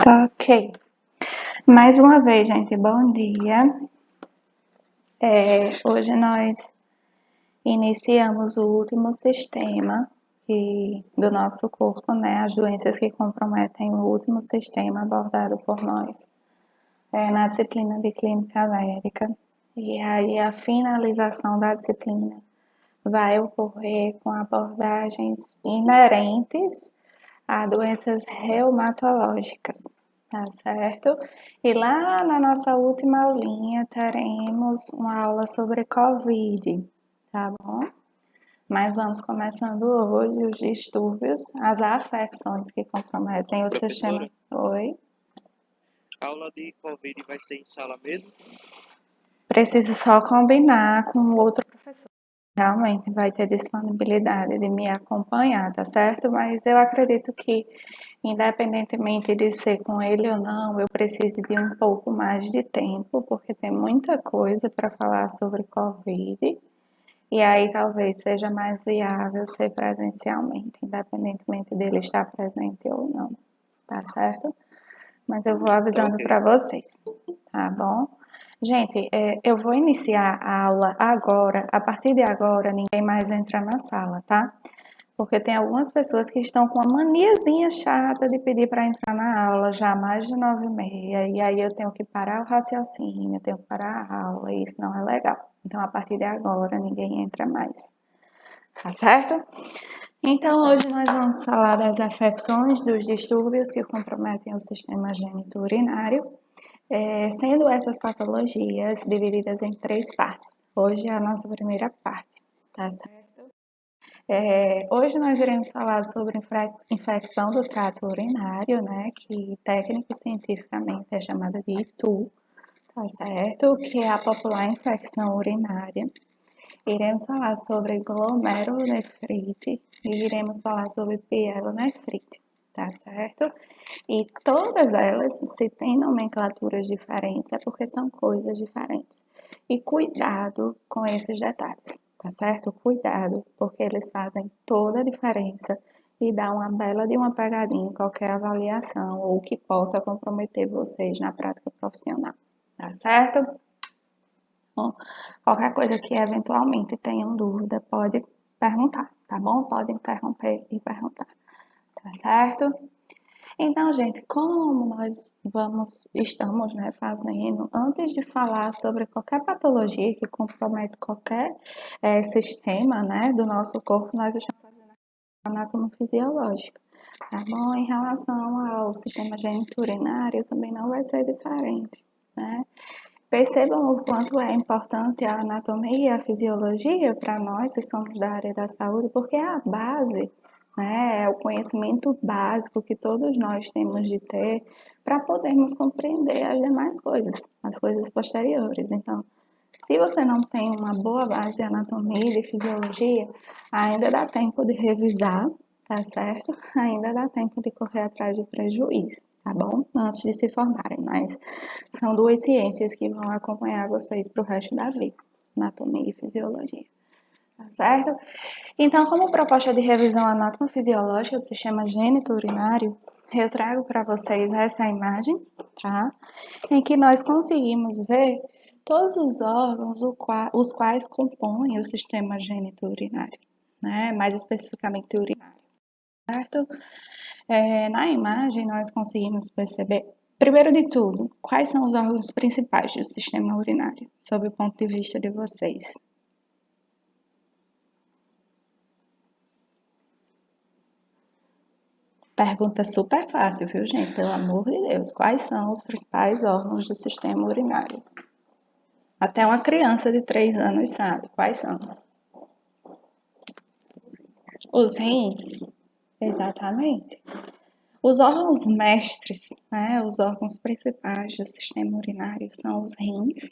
Ok. Mais uma vez, gente, bom dia. Hoje nós iniciamos o último sistema do nosso corpo, né? As doenças que comprometem o último sistema abordado por nós na disciplina de Clínica Médica. E aí a finalização da disciplina vai ocorrer com abordagens inerentes a doenças reumatológicas. Tá certo? E lá na nossa última aulinha teremos uma aula sobre Covid, tá bom? Mas vamos começando hoje os distúrbios, as afecções que comprometem o sistema. Oi? A aula de Covid vai ser em sala mesmo? Preciso só combinar com o outro professor. Realmente vai ter disponibilidade de me acompanhar, tá certo? Mas eu acredito que, independentemente de ser com ele ou não, eu preciso de um pouco mais de tempo, porque tem muita coisa para falar sobre Covid, e aí talvez seja mais viável ser presencialmente, independentemente dele estar presente ou não, tá certo? Mas eu vou avisando Ok. para vocês, tá bom? Gente, eu vou iniciar a aula agora. A partir de agora, ninguém mais entra na sala, tá? Porque tem algumas pessoas que estão com uma maniazinha chata de pedir para entrar na aula já há mais de 9h30. E aí eu tenho que parar o raciocínio, eu tenho que parar a aula, e isso não é legal. Então, a partir de agora, ninguém entra mais. Tá certo? Então, hoje nós vamos falar das afecções, dos distúrbios que comprometem o sistema genito-urinário, sendo essas patologias divididas em 3 partes. Hoje é a nossa primeira parte, tá certo? Hoje nós iremos falar sobre infecção do trato urinário, né, que técnico-cientificamente é chamada de ITU, tá certo? Que é a popular infecção urinária. Iremos falar sobre glomerulonefrite e iremos falar sobre pielonefrite, tá certo? E todas elas, se têm nomenclaturas diferentes, é porque são coisas diferentes. E cuidado com esses detalhes, tá certo? Cuidado, porque eles fazem toda a diferença e dá uma bela de uma pegadinha em qualquer avaliação ou que possa comprometer vocês na prática profissional, tá certo? Bom, qualquer coisa que eventualmente tenham dúvida, pode perguntar, tá bom? Pode interromper e perguntar, tá certo? Então, gente, como estamos, né, fazendo, antes de falar sobre qualquer patologia que compromete qualquer sistema, né, do nosso corpo, nós estamos fazendo a anatomofisiológica, tá bom? Em relação ao sistema geniturinário, também não vai ser diferente, né? Percebam o quanto é importante a anatomia e a fisiologia para nós que somos da área da saúde, porque é a base, né, é o conhecimento básico que todos nós temos de ter para podermos compreender as demais coisas, as coisas posteriores. Então, se você não tem uma boa base de anatomia e de fisiologia, ainda dá tempo de revisar, tá certo? Ainda dá tempo de correr atrás de prejuízo, tá bom? Antes de se formarem, mas são 2 ciências que vão acompanhar vocês para o resto da vida, anatomia e fisiologia, tá certo? Então, como proposta de revisão anatomo-fisiológica do sistema genito-urinário, eu trago para vocês essa imagem, tá? Em que nós conseguimos ver todos os órgãos os quais compõem o sistema genito-urinário, né? Mais especificamente urinário, certo? Na imagem nós conseguimos perceber, primeiro de tudo, quais são os órgãos principais do sistema urinário, sob o ponto de vista de vocês. Pergunta super fácil, viu, gente? Pelo amor de Deus. Quais são os principais órgãos do sistema urinário? Até uma criança de 3 anos sabe. Quais são? Os rins. Exatamente. Os órgãos mestres, né, os órgãos principais do sistema urinário são os rins.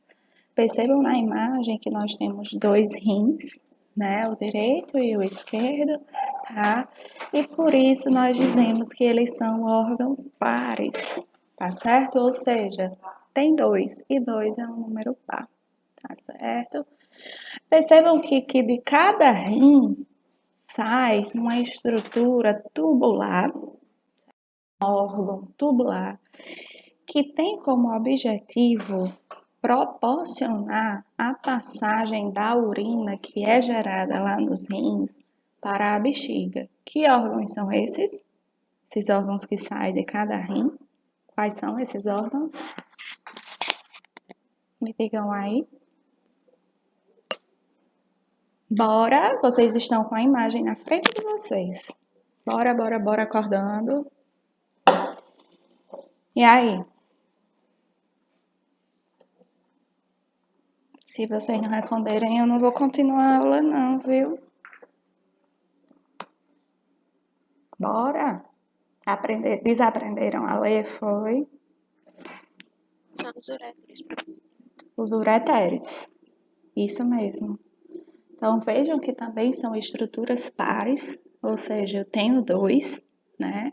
Percebam na imagem que nós temos 2 rins, né, o direito e o esquerdo, tá? E por isso nós dizemos que eles são órgãos pares, tá certo? Ou seja, tem 2 e 2 é um número par, tá certo? Percebam que de cada rim sai uma estrutura tubular, órgão tubular que tem como objetivo proporcionar a passagem da urina que é gerada lá nos rins para a bexiga. Que órgãos são esses? Esses órgãos que saem de cada rim. Quais são esses órgãos? Me digam aí. Bora, vocês estão com a imagem na frente de vocês. Bora acordando. E aí? Se vocês não responderem, eu não vou continuar a aula não, viu? Bora! Desaprenderam a ler, foi? Só nos uréteres, professor. Os ureteres. Isso mesmo. Então, vejam que também são estruturas pares, ou seja, eu tenho dois, né?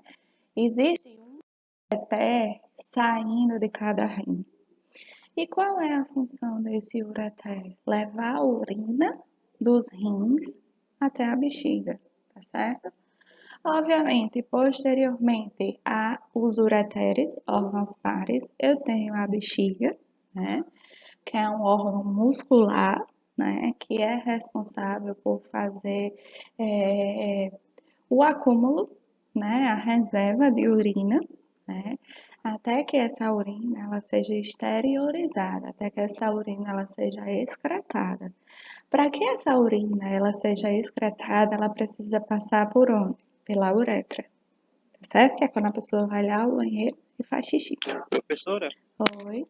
Existe um ureter saindo de cada rim. E qual é a função desse ureter? Levar a urina dos rins até a bexiga, tá certo? Obviamente, posteriormente aos ureteres, órgãos pares, eu tenho a bexiga, né? Que é um órgão muscular, né? Que é responsável por fazer o acúmulo, né? A reserva de urina, né? Até que essa urina ela seja exteriorizada, até que essa urina ela seja excretada. Para que essa urina ela seja excretada, ela precisa passar por onde? Pela uretra, tá certo? Que é quando a pessoa vai lá ao banheiro e faz xixi. Professora, Oi,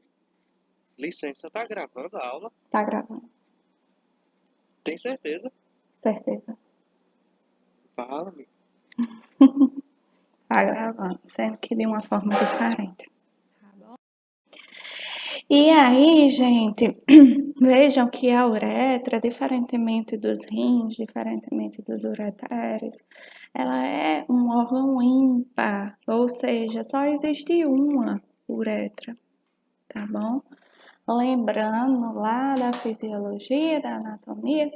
licença, tá gravando a aula? tá gravando, Tem certeza? certeza. Fala-me. Tá gravando, sendo que de uma forma diferente. Tá bom? E aí, gente, vejam que a uretra, diferentemente dos rins, diferentemente dos ureteres, ela é um órgão ímpar, ou seja, só existe uma uretra, tá bom? Lembrando lá da fisiologia, da anatomia,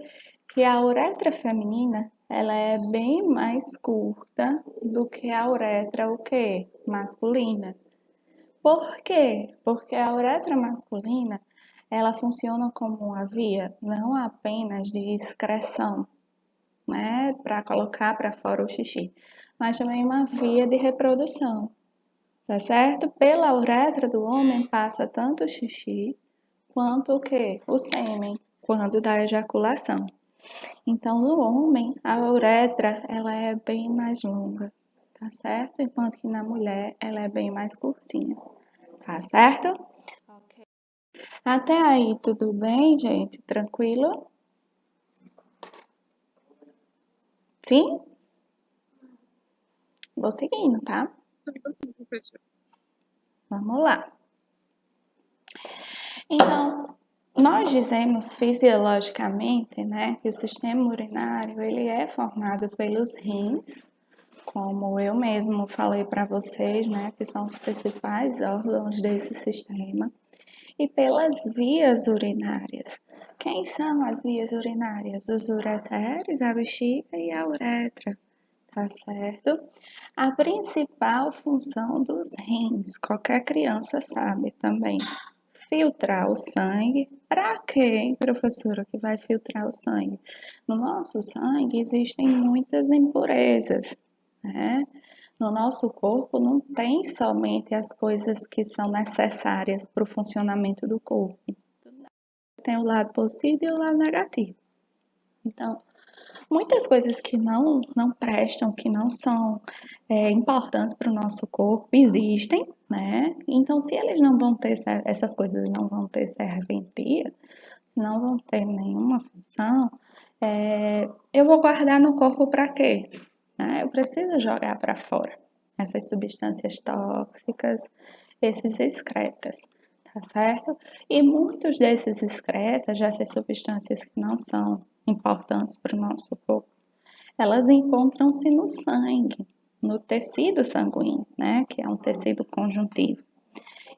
que a uretra feminina, ela é bem mais curta do que a uretra o quê? Masculina. Por quê? Porque a uretra masculina, ela funciona como uma via não apenas de excreção, né, para colocar para fora o xixi, mas também uma via de reprodução, tá certo? Pela uretra do homem passa tanto o xixi quanto o quê? O sêmen, quando da ejaculação. Então, no homem, a uretra, ela é bem mais longa, tá certo? Enquanto que na mulher, ela é bem mais curtinha, tá certo? Ok. Até aí, tudo bem, gente? Tranquilo? Sim? Vou seguindo, tá? Sim, professor. Vamos lá. Então, nós dizemos fisiologicamente, né, que o sistema urinário ele é formado pelos rins, como eu mesmo falei para vocês, né, que são os principais órgãos desse sistema, e pelas vias urinárias. Quem são as vias urinárias? Os ureteres, a bexiga e a uretra, tá certo? A principal função dos rins, qualquer criança sabe também, filtrar o sangue. Para quê, professora, que vai filtrar o sangue? No nosso sangue existem muitas impurezas, né? No nosso corpo não tem somente as coisas que são necessárias para o funcionamento do corpo. Tem o lado positivo e o lado negativo. Então, muitas coisas que não prestam, que não são importantes para o nosso corpo, existem, né? Então, se eles não vão ter, essas coisas não vão ter serventia, não vão ter nenhuma função, eu vou guardar no corpo para quê? Né? Eu preciso jogar para fora essas substâncias tóxicas, esses excretas, tá certo? E muitos desses excretas, dessas substâncias que não são importantes para o nosso corpo, elas encontram-se no sangue, no tecido sanguíneo, né? Que é um tecido conjuntivo.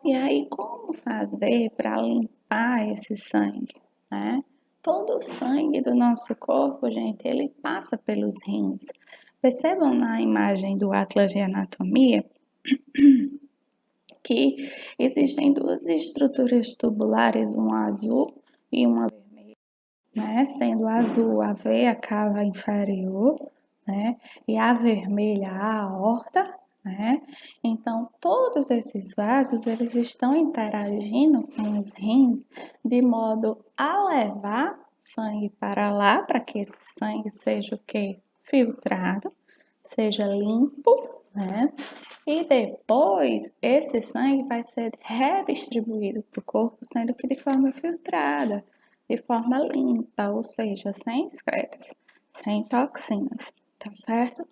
E aí, como fazer para limpar esse sangue, né? Todo o sangue do nosso corpo, gente, ele passa pelos rins. Percebam na imagem do Atlas de Anatomia que existem duas estruturas tubulares, uma azul e uma vermelha, né? Sendo a azul a veia cava inferior, né? E a vermelha a aorta, né? Então, todos esses vasos, eles estão interagindo com os rins de modo a levar sangue para lá, para que esse sangue seja o quê? Filtrado, seja limpo, né? E depois esse sangue vai ser redistribuído para o corpo, sendo que de forma filtrada, de forma limpa, ou seja, sem excretas, sem toxinas, tá certo?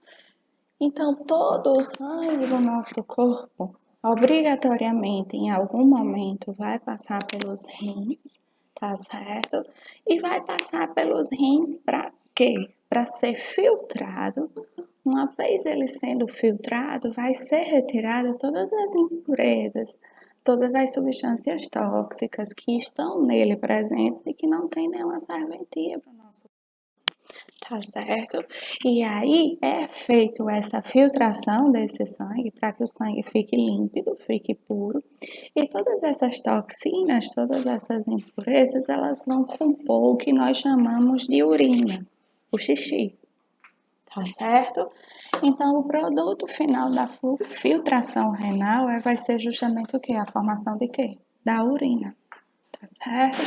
Então, todo o sangue do nosso corpo, obrigatoriamente, em algum momento, vai passar pelos rins, tá certo? E vai passar pelos rins para quê? Para ser filtrado. Uma vez ele sendo filtrado, vai ser retirada todas as impurezas, todas as substâncias tóxicas que estão nele presentes e que não tem nenhuma serventia para o nosso, tá certo? E aí é feito essa filtração desse sangue para que o sangue fique límpido, fique puro. E todas essas toxinas, todas essas impurezas, elas vão compor o que nós chamamos de urina, o xixi, tá certo? Então, o produto final da filtração renal vai ser justamente o quê? A formação de quê? Da urina, tá certo?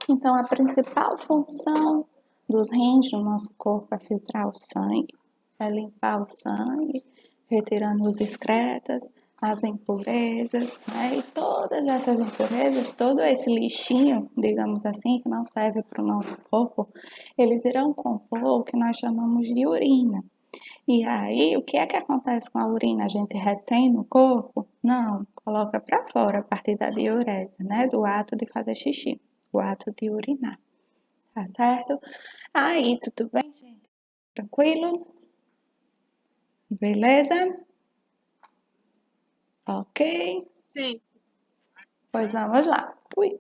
Então, a principal função dos rins do nosso corpo é filtrar o sangue, é limpar o sangue, retirando os excretas, as impurezas, né? E todas essas impurezas, todo esse lixinho, digamos assim, que não serve para o nosso corpo, eles irão compor o que nós chamamos de urina. E aí, o que é que acontece com a urina? A gente retém no corpo? Não, coloca para fora a partir da diurese, né? Do ato de fazer xixi, o ato de urinar, tá certo? Aí, tudo bem, gente? Tranquilo? Beleza? Ok? Sim, sim. Pois vamos lá. Ui.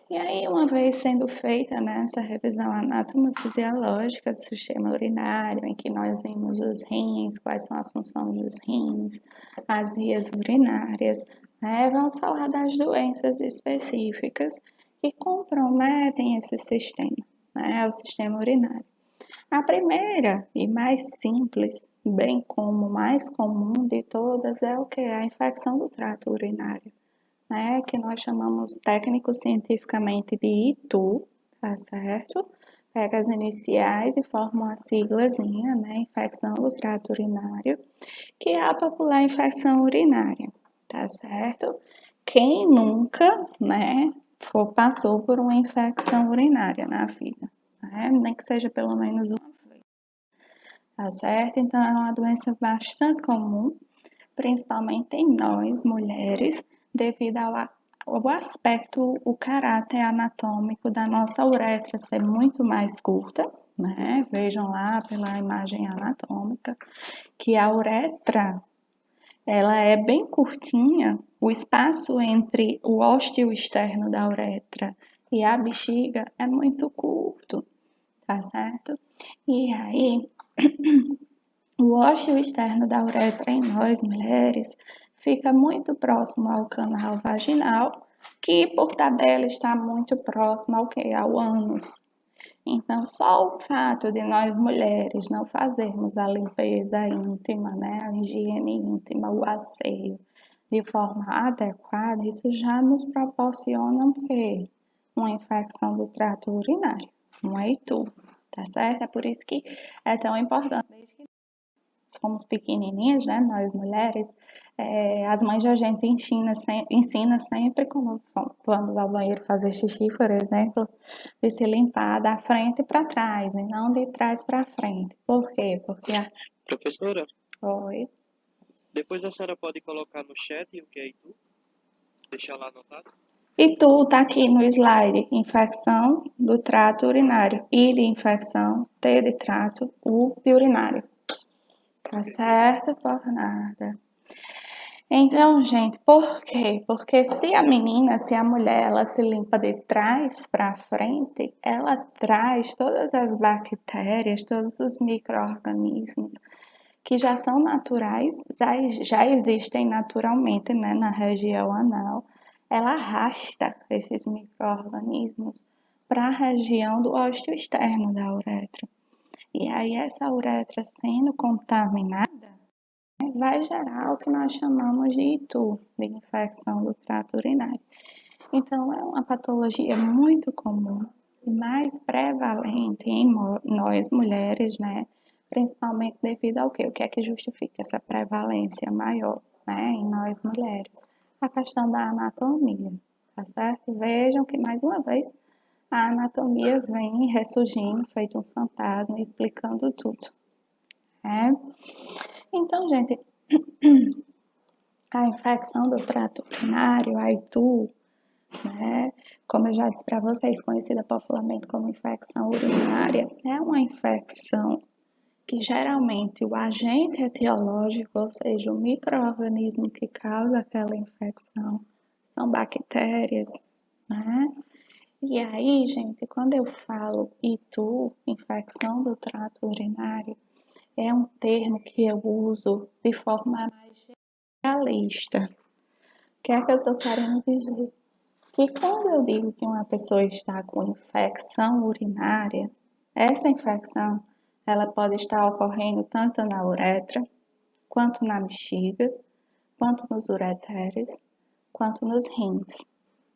E aí, uma vez sendo feita, né, essa revisão anatomofisiológica do sistema urinário, em que nós vimos os rins, quais são as funções dos rins, as vias urinárias, né, vamos falar das doenças específicas que comprometem esse sistema, né, o sistema urinário. A primeira e mais simples, bem como mais comum de todas, é o que? A infecção do trato urinário, né, que nós chamamos técnico-cientificamente de ITU, tá certo? Pega as iniciais e forma uma siglazinha, né, infecção do trato urinário, que é a popular infecção urinária, tá certo? Quem nunca, né, passou por uma infecção urinária na vida, né? Nem que seja pelo menos uma vez, tá certo? Então, é uma doença bastante comum, principalmente em nós, mulheres, devido ao aspecto, o caráter anatômico da nossa uretra ser muito mais curta, né? Vejam lá pela imagem anatômica que a uretra, ela é bem curtinha, o espaço entre o ósteo externo da uretra e a bexiga é muito curto, tá certo? E aí, o ósseo externo da uretra em nós mulheres fica muito próximo ao canal vaginal, que por tabela está muito próximo ao que? Ao ânus. Então, só o fato de nós mulheres não fazermos a limpeza íntima, né, a higiene íntima, o asseio de forma adequada, isso já nos proporciona o quê? Uma infecção do trato urinário, um EITU, tá certo? É por isso que é tão importante. Somos pequenininhas, né, nós mulheres, as mães da gente ensina sempre quando vamos ao banheiro fazer xixi, por exemplo, de se limpar da frente para trás, e não de trás para frente. Por quê? Porque Professora, Oi. depois a senhora pode colocar no chat o que é ITU? Deixar lá anotado? E tu tá aqui no slide, infecção do trato urinário, I de infecção, T de trato, U de urinário. Tá certo, por nada. Então, gente, por quê? Porque se a menina, se a mulher, ela se limpa de trás para frente, ela traz todas as bactérias, todos os micro-organismos que já são naturais, já existem naturalmente, né, na região anal, ela arrasta esses micro-organismos para a região do ósseo externo da uretra. E aí essa uretra sendo contaminada, né, vai gerar o que nós chamamos de ITU, de infecção do trato urinário. Então é uma patologia muito comum e mais prevalente em nós mulheres, né? Principalmente devido ao quê? O que é que justifica essa prevalência maior, né, em nós mulheres? A questão da anatomia, tá certo? Vejam que, mais uma vez, a anatomia vem ressurgindo, feito um fantasma, explicando tudo, né? Então, gente, a infecção do trato urinário, a ITU, né, como eu já disse para vocês, conhecida popularmente como infecção urinária, é uma infecção que geralmente o agente etiológico, ou seja, o micro-organismo que causa aquela infecção, são bactérias, né? E aí, gente, quando eu falo ITU, infecção do trato urinário, é um termo que eu uso de forma mais generalista. O que é que eu estou querendo dizer? Que quando eu digo que uma pessoa está com infecção urinária, essa infecção ela pode estar ocorrendo tanto na uretra, quanto na bexiga, quanto nos ureteres, quanto nos rins,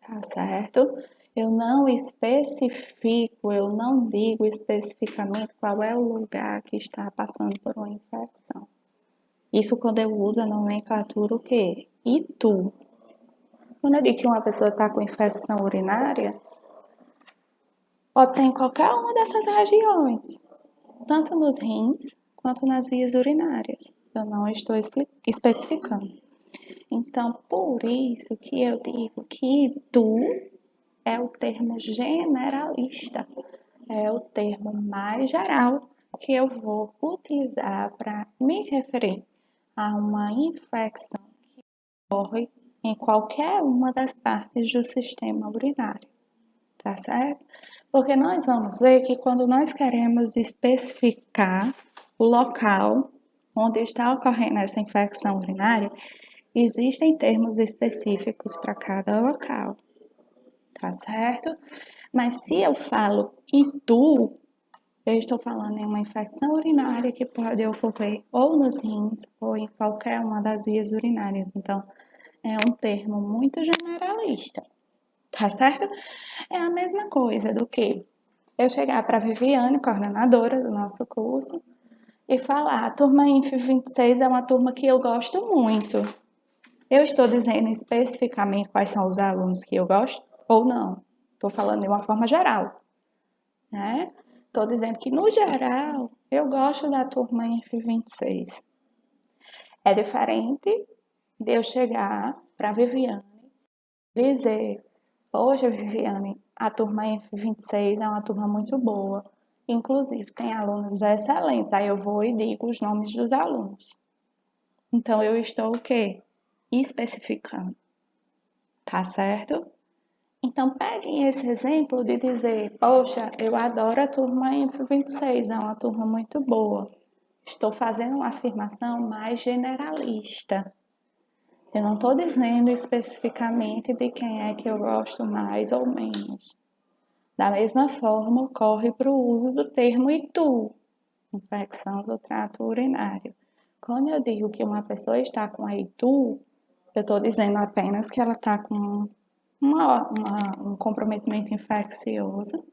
tá certo? Eu não especifico, eu não digo especificamente qual é o lugar que está passando por uma infecção. Isso quando eu uso a nomenclatura o quê? ITU. Quando eu digo que uma pessoa está com infecção urinária, pode ser em qualquer uma dessas regiões, tanto nos rins quanto nas vias urinárias. Eu não estou especificando. Então, por isso que eu digo que ITU é o termo generalista, é o termo mais geral que eu vou utilizar para me referir a uma infecção que ocorre em qualquer uma das partes do sistema urinário, tá certo? Porque nós vamos ver que quando nós queremos especificar o local onde está ocorrendo essa infecção urinária, existem termos específicos para cada local, tá certo? Mas se eu falo ITU, eu estou falando em uma infecção urinária que pode ocorrer ou nos rins ou em qualquer uma das vias urinárias. Então, é um termo muito generalista, tá certo? É a mesma coisa do que eu chegar para a Viviane, coordenadora do nosso curso, e falar: a turma INF 26 é uma turma que eu gosto muito. Eu estou dizendo especificamente quais são os alunos que eu gosto ou não? Estou falando de uma forma geral, né? Estou dizendo que, no geral, eu gosto da turma INF 26. É diferente de eu chegar para a Viviane e dizer: poxa, Viviane, a turma INF 26 é uma turma muito boa. Inclusive, tem alunos excelentes. Aí eu vou e digo os nomes dos alunos. Então, eu estou o quê? Especificando. Tá certo? Então, peguem esse exemplo de dizer: poxa, eu adoro a turma INF 26, é uma turma muito boa. Estou fazendo uma afirmação mais generalista. Eu não estou dizendo especificamente de quem é que eu gosto mais ou menos. Da mesma forma, ocorre para o uso do termo ITU, infecção do trato urinário. Quando eu digo que uma pessoa está com a ITU, eu estou dizendo apenas que ela está com um comprometimento infeccioso,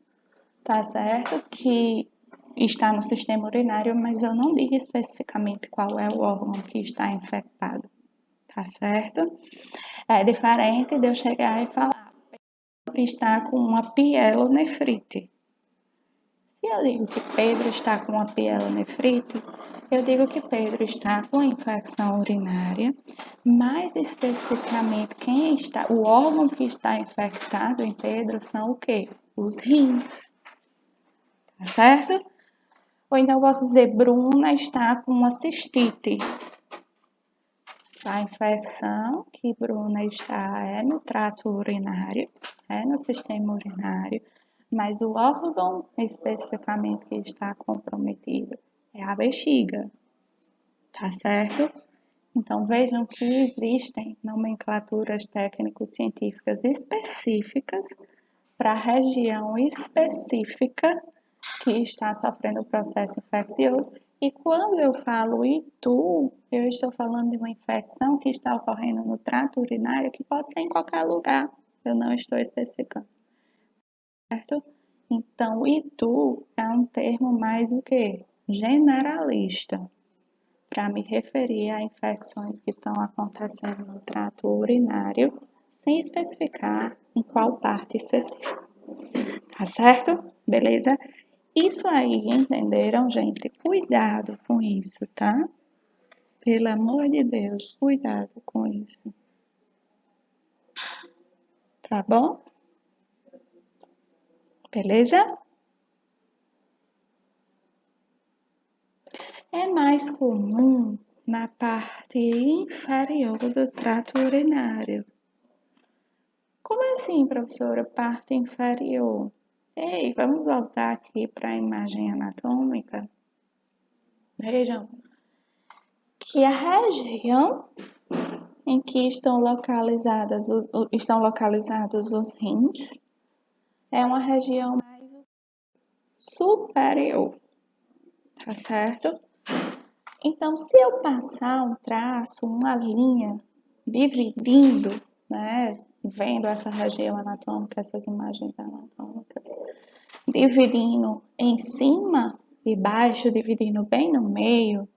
tá certo? Que está no sistema urinário, mas eu não digo especificamente qual é o órgão que está infectado, tá certo? É diferente de eu chegar e falar: está com uma pielonefrite. Se eu digo que Pedro está com uma pielonefrite, eu digo que Pedro está com infecção urinária, mais especificamente o órgão que está infectado em Pedro são o quê? Os rins, tá certo? Ou então eu posso dizer: Bruna está com uma cistite. A infecção que Bruna está é no trato urinário, é no sistema urinário, mas o órgão especificamente que está comprometido é a bexiga, tá certo? Então, vejam que existem nomenclaturas técnico-científicas específicas para a região específica que está sofrendo o processo infeccioso. E quando eu falo ITU, eu estou falando de uma infecção que está ocorrendo no trato urinário, que pode ser em qualquer lugar, eu não estou especificando, certo? Então, ITU é um termo mais o quê? Generalista, para me referir a infecções que estão acontecendo no trato urinário, sem especificar em qual parte específica. Tá certo? Beleza? Isso aí, entenderam, gente? Cuidado com isso, tá? Pelo amor de Deus, cuidado com isso. Tá bom? Beleza? É mais comum na parte inferior do trato urinário. Como assim, professora? Parte inferior? Ei, vamos voltar aqui para a imagem anatômica. Vejam que a região em que estão localizados os rins é uma região mais superior, tá certo? Então, se eu passar um traço, uma linha, dividindo, né, vendo essa região anatômica, essas imagens anatômicas, dividindo em cima e baixo, dividindo bem no meio,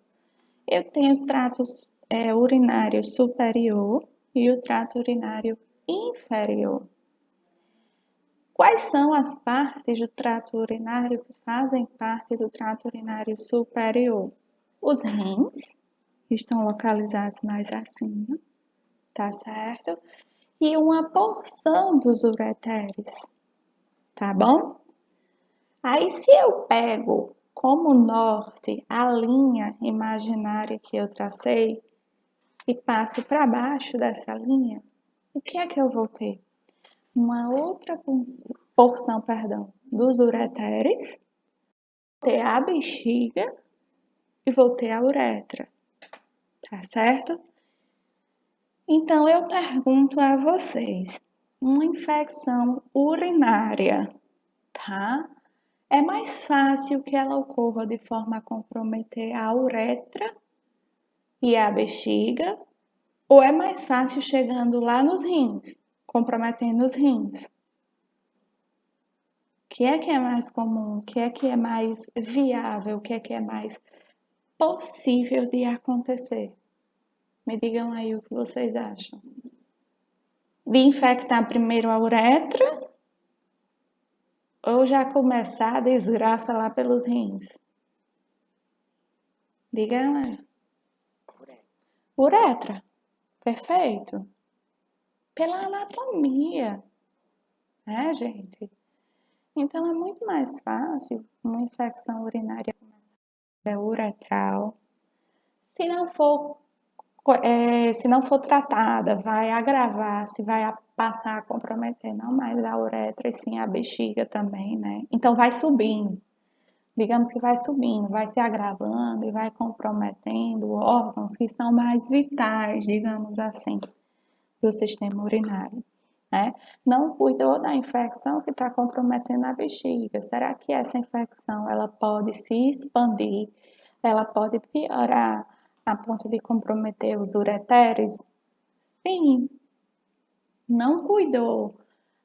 eu tenho o trato urinário superior e o trato urinário inferior. Quais são as partes do trato urinário que fazem parte do trato urinário superior? Os rins, que estão localizados mais acima, tá certo? E uma porção dos ureteres, tá bom? Aí, se eu pego como norte a linha imaginária que eu tracei e passo para baixo dessa linha, o que é que eu vou ter? Uma outra porção, dos ureteres, ter a bexiga e vou ter a uretra, tá certo? Então, eu pergunto a vocês, uma infecção urinária, tá? É mais fácil que ela ocorra de forma a comprometer a uretra e a bexiga, ou é mais fácil chegando lá nos rins, comprometendo os rins? O que é mais comum? O que é mais viável? O que é mais possível de acontecer? Me digam aí o que vocês acham. De infectar primeiro a uretra ou já começar a desgraça lá pelos rins? Digam aí. Uretra. Perfeito. Pela anatomia, né, gente? Então, é muito mais fácil uma infecção urinária uretral. Se não for tratada, vai agravar, se vai passar a comprometer não mais a uretra, e sim a bexiga também, né? Então, vai subindo. Digamos que vai subindo, vai se agravando e vai comprometendo órgãos que são mais vitais, digamos assim, do sistema urinário, né? Não cuidou da infecção que está comprometendo a bexiga. Será que essa infecção ela pode se expandir? Ela pode piorar a ponto de comprometer os ureteres? Sim. Não cuidou.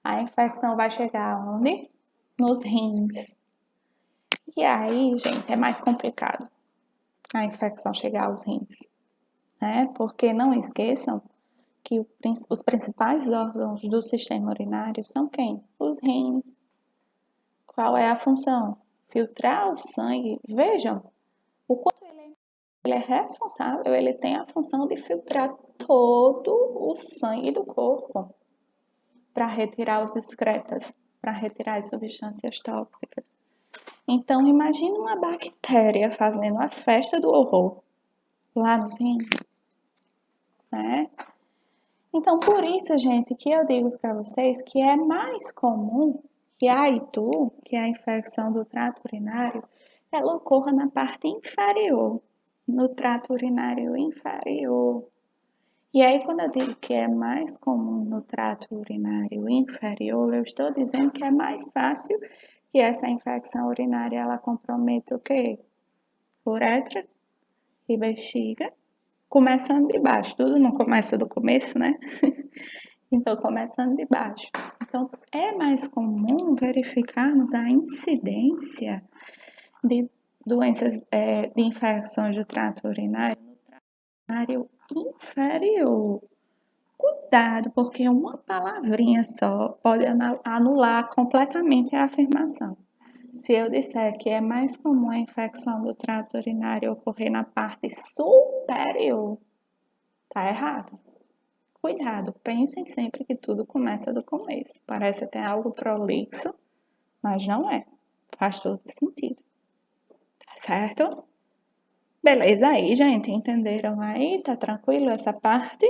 A infecção vai chegar onde? Nos rins. E aí, gente, é mais complicado a infecção chegar aos rins, né? Porque não esqueçam que os principais órgãos do sistema urinário são quem? Os rins. Qual é a função? Filtrar o sangue. Vejam, o quanto ele é responsável, ele tem a função de filtrar todo o sangue do corpo para retirar os excretas, para retirar as substâncias tóxicas. Então, imagine uma bactéria fazendo a festa do horror lá nos rins, né? Então, por isso, gente, que eu digo para vocês que é mais comum que a ITU, que é a infecção do trato urinário, ela ocorra na parte inferior, no trato urinário inferior. E aí, quando eu digo que é mais comum no trato urinário inferior, eu estou dizendo que é mais fácil que essa infecção urinária ela comprometa o quê? Uretra e bexiga, começando de baixo. Tudo não começa do começo, né? Então, começando de baixo. Então, é mais comum verificarmos a incidência de doenças, de infecções do trato urinário no trato urinário inferior. Cuidado, porque uma palavrinha só pode anular completamente a afirmação. Se eu disser que é mais comum a infecção do trato urinário ocorrer na parte superior, tá errado. Cuidado, pensem sempre que tudo começa do começo. Parece até algo prolixo, mas não é. Faz todo sentido. Tá certo? Beleza aí, gente? Entenderam aí? Tá tranquilo essa parte?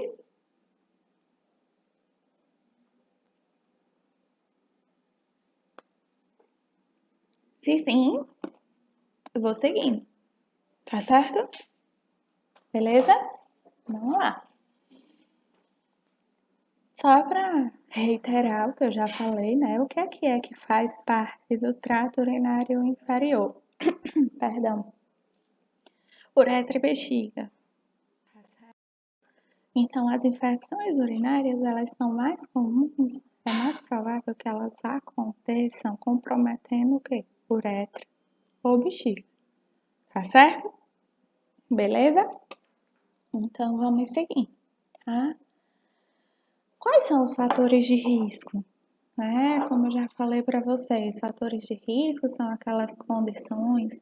Sim, sim. Eu vou seguindo. Tá certo? Beleza? Vamos lá. Só para reiterar o que eu já falei, né? O que é que faz parte do trato urinário inferior? Perdão. Uretra e bexiga. Tá certo? Então, as infecções urinárias, elas são mais comuns, é mais provável que elas aconteçam comprometendo o quê? Uretra ou bexiga. Tá certo? Beleza? Então, vamos seguir, tá? Quais são os fatores de risco? Como eu já falei para vocês, fatores de risco são aquelas condições,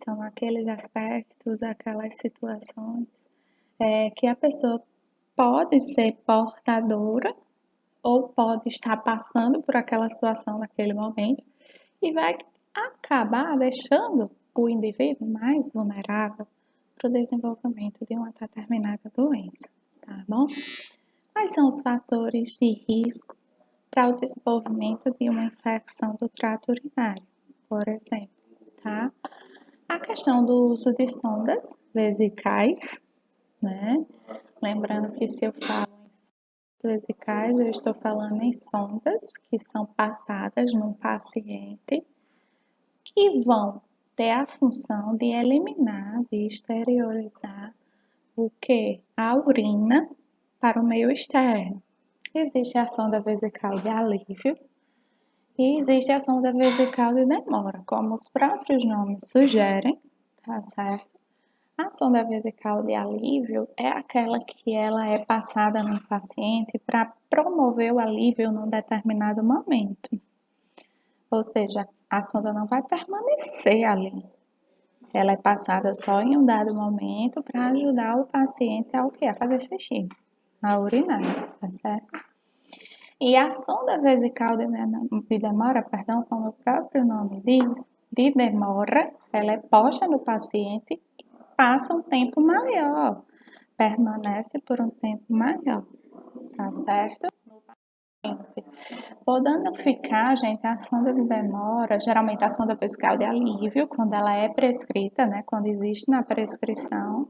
são aqueles aspectos, aquelas situações que a pessoa pode ser portadora ou pode estar passando por aquela situação naquele momento e vai acabar deixando o indivíduo mais vulnerável para o desenvolvimento de uma determinada doença, tá bom? Quais são os fatores de risco para o desenvolvimento de uma infecção do trato urinário, por exemplo, tá? A questão do uso de sondas vesicais, né? Lembrando que se eu falo em vesicais, eu estou falando em sondas que são passadas num paciente que vão ter a função de eliminar, de exteriorizar o que? A urina para o meio externo. Existe a sonda vesical de alívio e existe a sonda vesical de demora, como os próprios nomes sugerem, tá certo? A sonda vesical de alívio é aquela que ela é passada no paciente para promover o alívio num determinado momento. Ou seja, a sonda não vai permanecer ali. Ela é passada só em um dado momento para ajudar o paciente a o quê? A fazer xixi, a urinar, tá certo? E a sonda vesical de demora, perdão, como o próprio nome diz, de demora, ela é posta no paciente e passa um tempo maior, permanece por um tempo maior, tá certo? Podendo ficar, gente, a sonda de demora, geralmente a sonda vesical de alívio, quando ela é prescrita, né, quando existe na prescrição,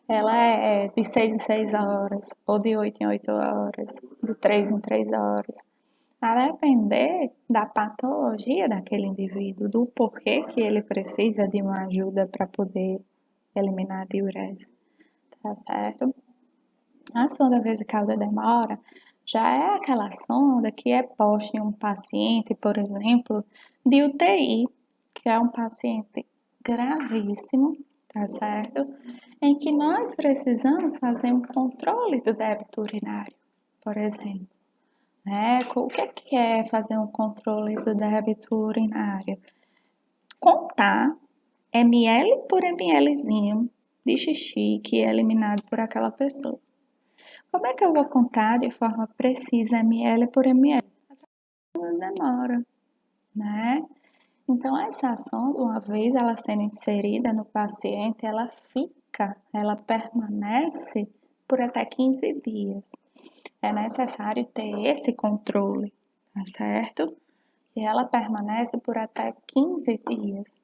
ela é de 6 em 6 horas, ou de 8 em 8 horas, de 3 em 3 horas. A depender da patologia daquele indivíduo, do porquê que ele precisa de uma ajuda para poder eliminar a diurese, tá certo? A sonda vesical de demora já é aquela sonda que é posta em um paciente, por exemplo, de UTI, que é um paciente gravíssimo, tá certo? Em que nós precisamos fazer um controle do débito urinário, por exemplo. O que é fazer um controle do débito urinário? Contar ml por mlzinho de xixi que é eliminado por aquela pessoa. Como é que eu vou contar de forma precisa ml por ml? Demora, né? Então, essa sonda, uma vez ela sendo inserida no paciente, ela permanece por até 15 dias. É necessário ter esse controle, tá certo? E ela permanece por até 15 dias.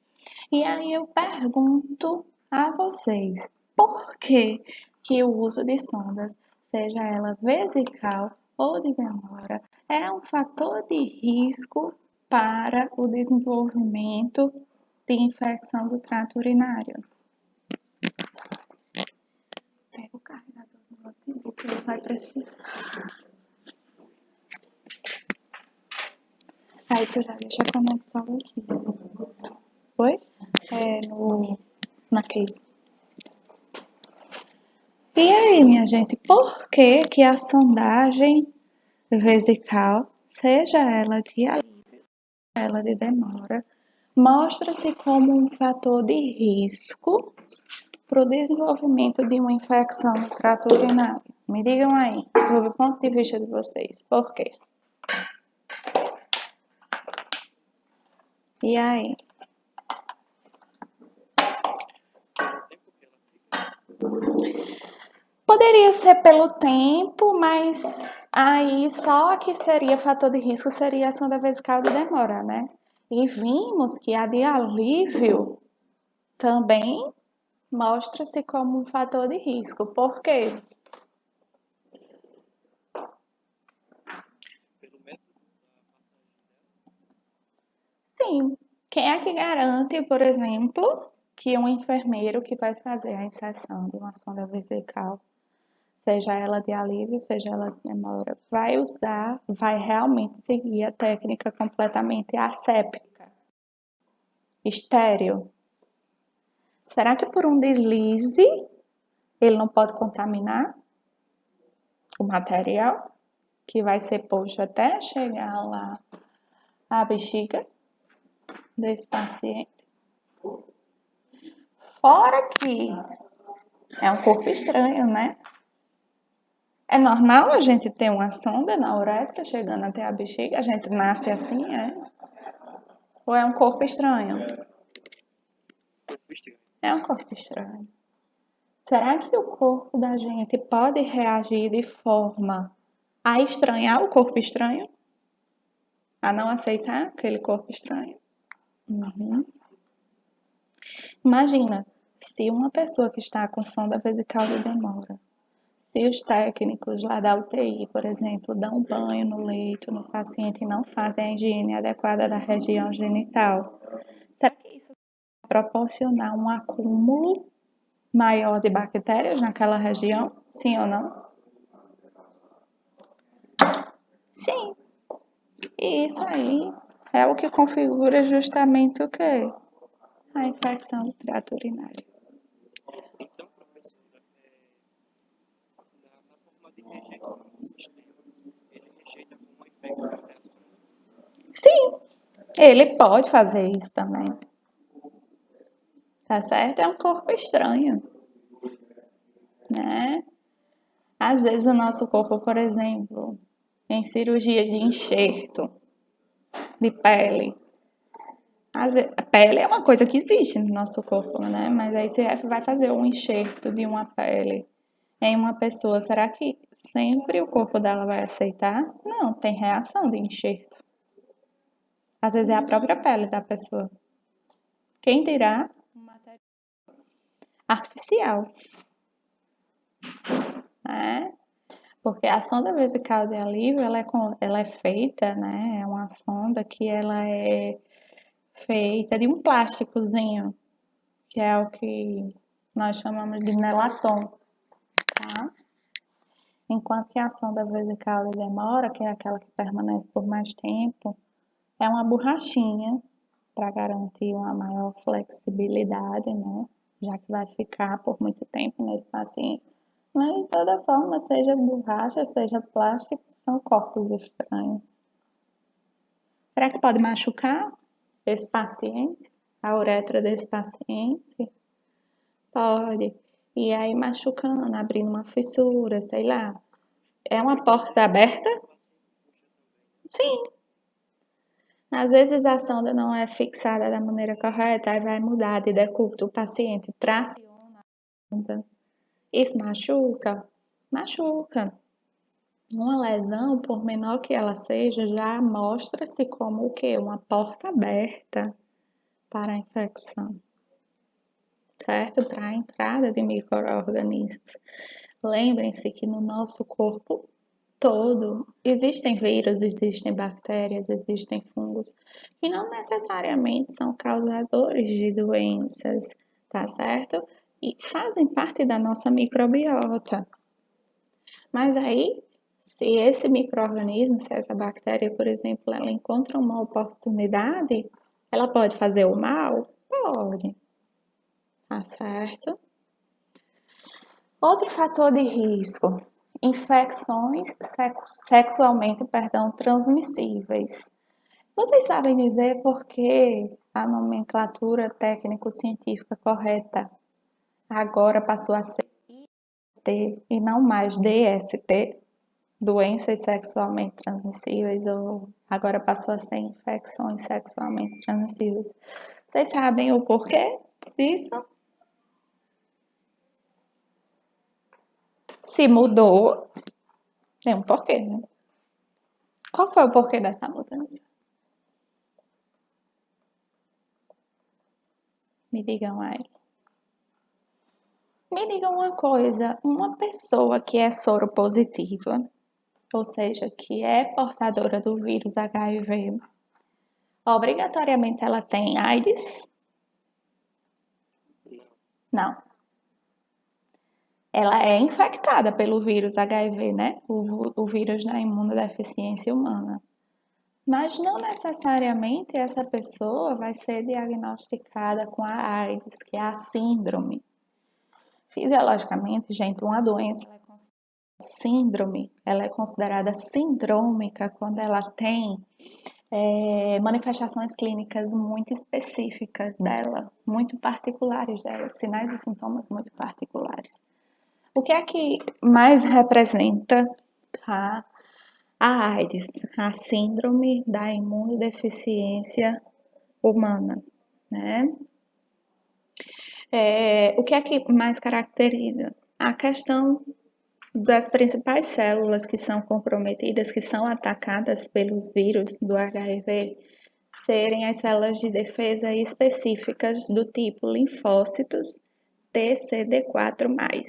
E aí eu pergunto a vocês, por que que o uso de sondas, seja ela vesical ou de demora, é um fator de risco para o desenvolvimento de infecção do trato urinário? Pega o carregador do notebook, ele vai precisar. Aí tu já deixa conectado aqui. Foi? Na case. E aí, minha gente, por que que a sondagem vesical, seja ela de alívio, seja ela de demora, mostra-se como um fator de risco para o desenvolvimento de uma infecção no trato urinário? Me digam aí, sob o ponto de vista de vocês, por quê? E aí? Poderia ser pelo tempo, mas aí só que seria fator de risco seria a sonda vesical de demora, né? E vimos que a de alívio também mostra-se como um fator de risco. Por quê? Pelo método da Sim. Quem é que garante, por exemplo, que um enfermeiro que vai fazer a inserção de uma sonda vesical, seja ela de alívio, seja ela de demora, vai realmente seguir a técnica completamente asséptica, estéril? Será que por um deslize ele não pode contaminar o material que vai ser posto até chegar lá à bexiga desse paciente? Fora que é um corpo estranho, né? É normal a gente ter uma sonda na uretra chegando até a bexiga? A gente nasce assim, é? Ou é um corpo estranho? corpo estranho. É um corpo estranho. Será que o corpo da gente pode reagir de forma a estranhar o corpo estranho? A não aceitar aquele corpo estranho? Uhum. Imagina, se uma pessoa que está com sonda vesical de demora, se os técnicos lá da UTI, por exemplo, dão banho no leito no paciente e não fazem a higiene adequada da região genital, será que isso vai proporcionar um acúmulo maior de bactérias naquela região? Sim ou não? Sim. E isso aí é o que configura justamente o quê? A infecção do trato urinário. Então, professora, na forma de rejeição do sistema, ele rejeita como uma infecção da sonda. Sim, ele pode fazer isso também. Tá certo? É um corpo estranho, né? Às vezes o nosso corpo, por exemplo, em cirurgias de enxerto de pele. A pele é uma coisa que existe no nosso corpo, né? Mas aí você vai fazer um enxerto de uma pele em uma pessoa. Será que sempre o corpo dela vai aceitar? Não, tem reação de enxerto. Às vezes é a própria pele da pessoa. Quem dirá um material artificial, né? Porque a sonda vesical de alívio, ela é feita, né? É uma sonda que ela é feita de um plásticozinho, que é o que nós chamamos de nelaton, tá? Enquanto que a sonda vesical de demora, que é aquela que permanece por mais tempo, é uma borrachinha para garantir uma maior flexibilidade, né? Já que vai ficar por muito tempo nesse paciente. Mas, de toda forma, seja borracha, seja plástico, são corpos estranhos. Será que pode machucar esse paciente? A uretra desse paciente? Pode. E aí machucando, abrindo uma fissura, sei lá. É uma porta aberta? Sim. Às vezes a sonda não é fixada da maneira correta, aí vai mudar de decúbito. O paciente traciona a sonda. Isso machuca? Machuca. Uma lesão, por menor que ela seja, já mostra-se como o quê? Uma porta aberta para a infecção. certo? Para a entrada de micro-organismos. Lembrem-se que no nosso corpo todo existem vírus, existem bactérias, existem fungos, que não necessariamente são causadores de doenças, tá certo? E fazem parte da nossa microbiota. Mas aí, se esse micro-organismo, se essa bactéria, por exemplo, ela encontra uma oportunidade, ela pode fazer o mal? Pode, tá certo? Outro fator de risco, infecções sexualmente, transmissíveis. Vocês sabem dizer por que a nomenclatura técnico-científica correta agora passou a ser IST e não mais DST? Doenças sexualmente transmissíveis, ou agora passou a ser infecções sexualmente transmissíveis. Vocês sabem o porquê disso? Se mudou, tem um porquê, né? Qual foi o porquê dessa mudança? Me digam aí. Me digam uma coisa, uma pessoa que é soropositiva, ou seja, que é portadora do vírus HIV, obrigatoriamente ela tem AIDS? Não. Ela é infectada pelo vírus HIV, né? O vírus da imunodeficiência humana. Mas não necessariamente essa pessoa vai ser diagnosticada com a AIDS, que é a síndrome. Fisiologicamente, gente, uma doença ela é considerada sindrômica quando ela tem manifestações clínicas muito específicas dela, muito particulares dela, sinais e sintomas muito particulares. O que é que mais representa a AIDS, a síndrome da imunodeficiência humana, né? O que é que mais caracteriza? A questão das principais células que são comprometidas, que são atacadas pelos vírus do HIV, serem as células de defesa específicas do tipo linfócitos TCD4+.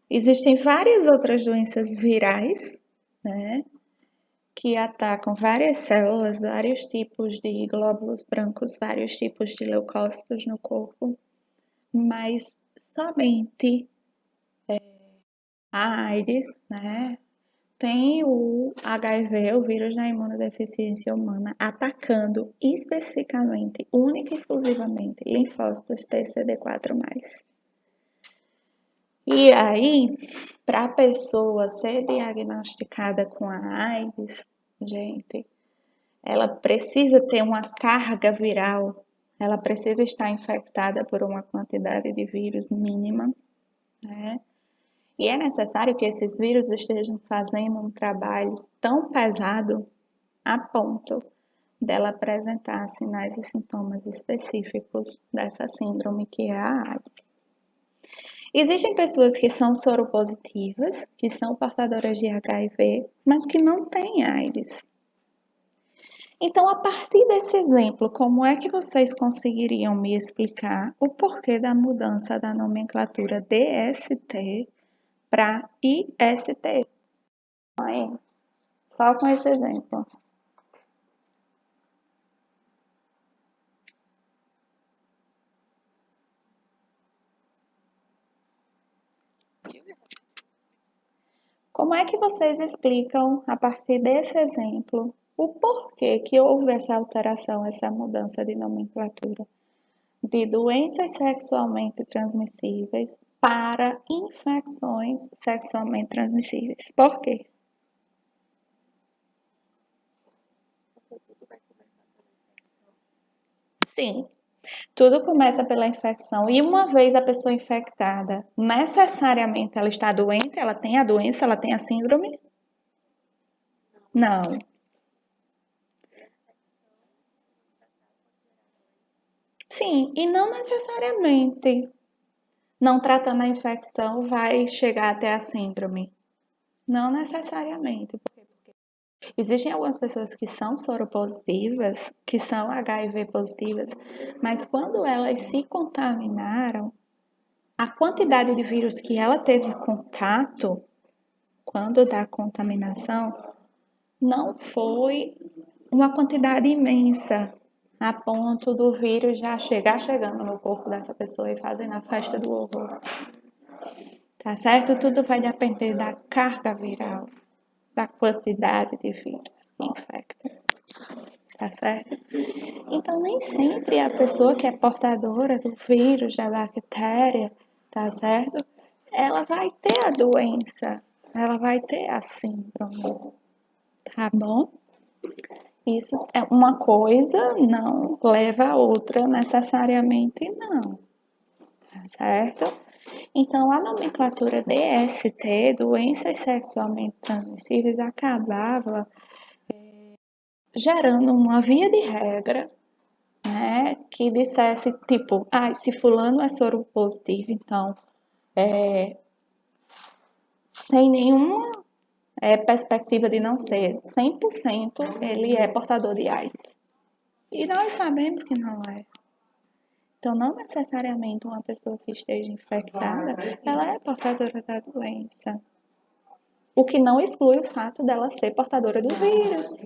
Existem várias outras doenças virais, né, que atacam várias células, vários tipos de glóbulos brancos, vários tipos de leucócitos no corpo, mas somente a AIDS, né, tem o HIV, o vírus da imunodeficiência humana, atacando especificamente, única e exclusivamente, linfócitos TCD4+. E aí, para a pessoa ser diagnosticada com a AIDS, gente, ela precisa ter uma carga viral, ela precisa estar infectada por uma quantidade de vírus mínima, né? E é necessário que esses vírus estejam fazendo um trabalho tão pesado a ponto dela apresentar sinais e sintomas específicos dessa síndrome que é a AIDS. Existem pessoas que são soropositivas, que são portadoras de HIV, mas que não têm AIDS. Então, a partir desse exemplo, como é que vocês conseguiriam me explicar o porquê da mudança da nomenclatura DST para IST? Aí, só com esse exemplo. Como é que vocês explicam, a partir desse exemplo, o porquê que houve essa alteração, essa mudança de nomenclatura de doenças sexualmente transmissíveis para infecções sexualmente transmissíveis? Por quê? Porque tudo vai começar pela infecção. Sim, tudo começa pela infecção. E uma vez a pessoa infectada, necessariamente ela está doente, ela tem a doença, ela tem a síndrome? Não. Sim, e não necessariamente. Não tratando a infecção vai chegar até a síndrome. Não necessariamente. Existem algumas pessoas que são soropositivas, que são HIV positivas, mas quando elas se contaminaram, a quantidade de vírus que ela teve contato, quando da contaminação, não foi uma quantidade imensa, a ponto do vírus já chegar chegando no corpo dessa pessoa e fazendo a festa do horror. Tá certo? Tudo vai depender da carga viral, da quantidade de vírus que infecta. Tá certo? Então, nem sempre a pessoa que é portadora do vírus, da bactéria, tá certo? Ela vai ter a doença, ela vai ter a síndrome, tá bom? Isso é uma coisa, não leva a outra necessariamente, não, tá certo? Então, a nomenclatura DST, doenças sexualmente transmissíveis, acabava gerando uma via de regra, né, que dissesse, tipo, se fulano é soro positivo, então, sem nenhuma perspectiva de não ser 100%, ele é portador de AIDS. E nós sabemos que não é. Então, não necessariamente uma pessoa que esteja infectada, ela é portadora da doença. O que não exclui o fato dela ser portadora do vírus.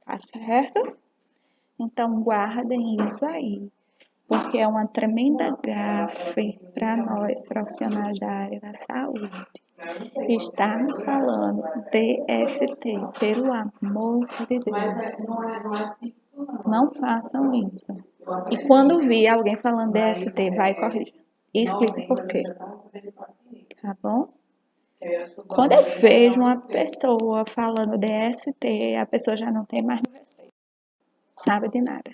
Tá certo? Então, guardem isso aí, porque é uma tremenda gafe para nós, profissionais da área da saúde. Estarmos falando DST, pelo amor de Deus. Não façam isso. E quando vir alguém falando DST, vai corrigir. E explique por quê. Tá bom? Quando eu vejo uma pessoa falando DST, a pessoa já não tem mais respeito. Sabe de nada.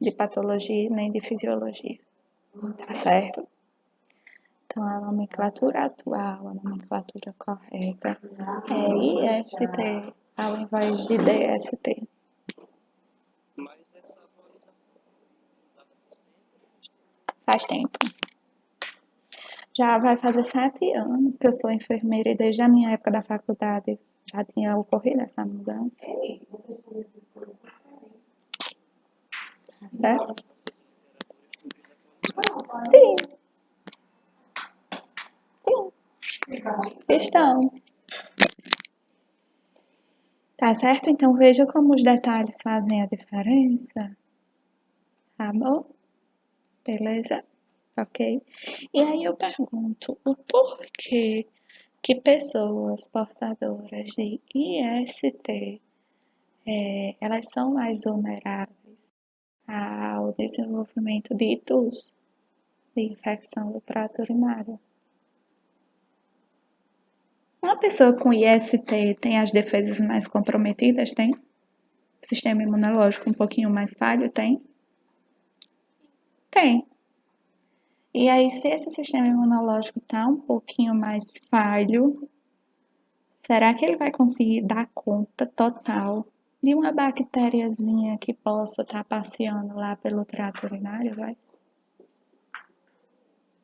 De patologia nem de fisiologia. Tá certo? Então, a nomenclatura atual, a nomenclatura correta é IST ao invés de DST. Mas essa atualização foi dada recente? Faz tempo. Já vai fazer 7 anos que eu sou enfermeira e desde a minha época da faculdade já tinha ocorrido essa mudança. Tá certo? Sim. Sim. Estão. Tá certo? Então veja como os detalhes fazem a diferença. Tá bom? Beleza? Ok? E aí eu pergunto, o porquê que pessoas portadoras de IST, elas são mais vulneráveis ao desenvolvimento de ITUs, de infecção do trato urinário. Uma pessoa com IST tem as defesas mais comprometidas? Tem? Sistema imunológico um pouquinho mais falho? Tem? Tem. E aí, se esse sistema imunológico está um pouquinho mais falho, será que ele vai conseguir dar conta total de uma bactériazinha que possa estar passeando lá pelo trato urinário, vai?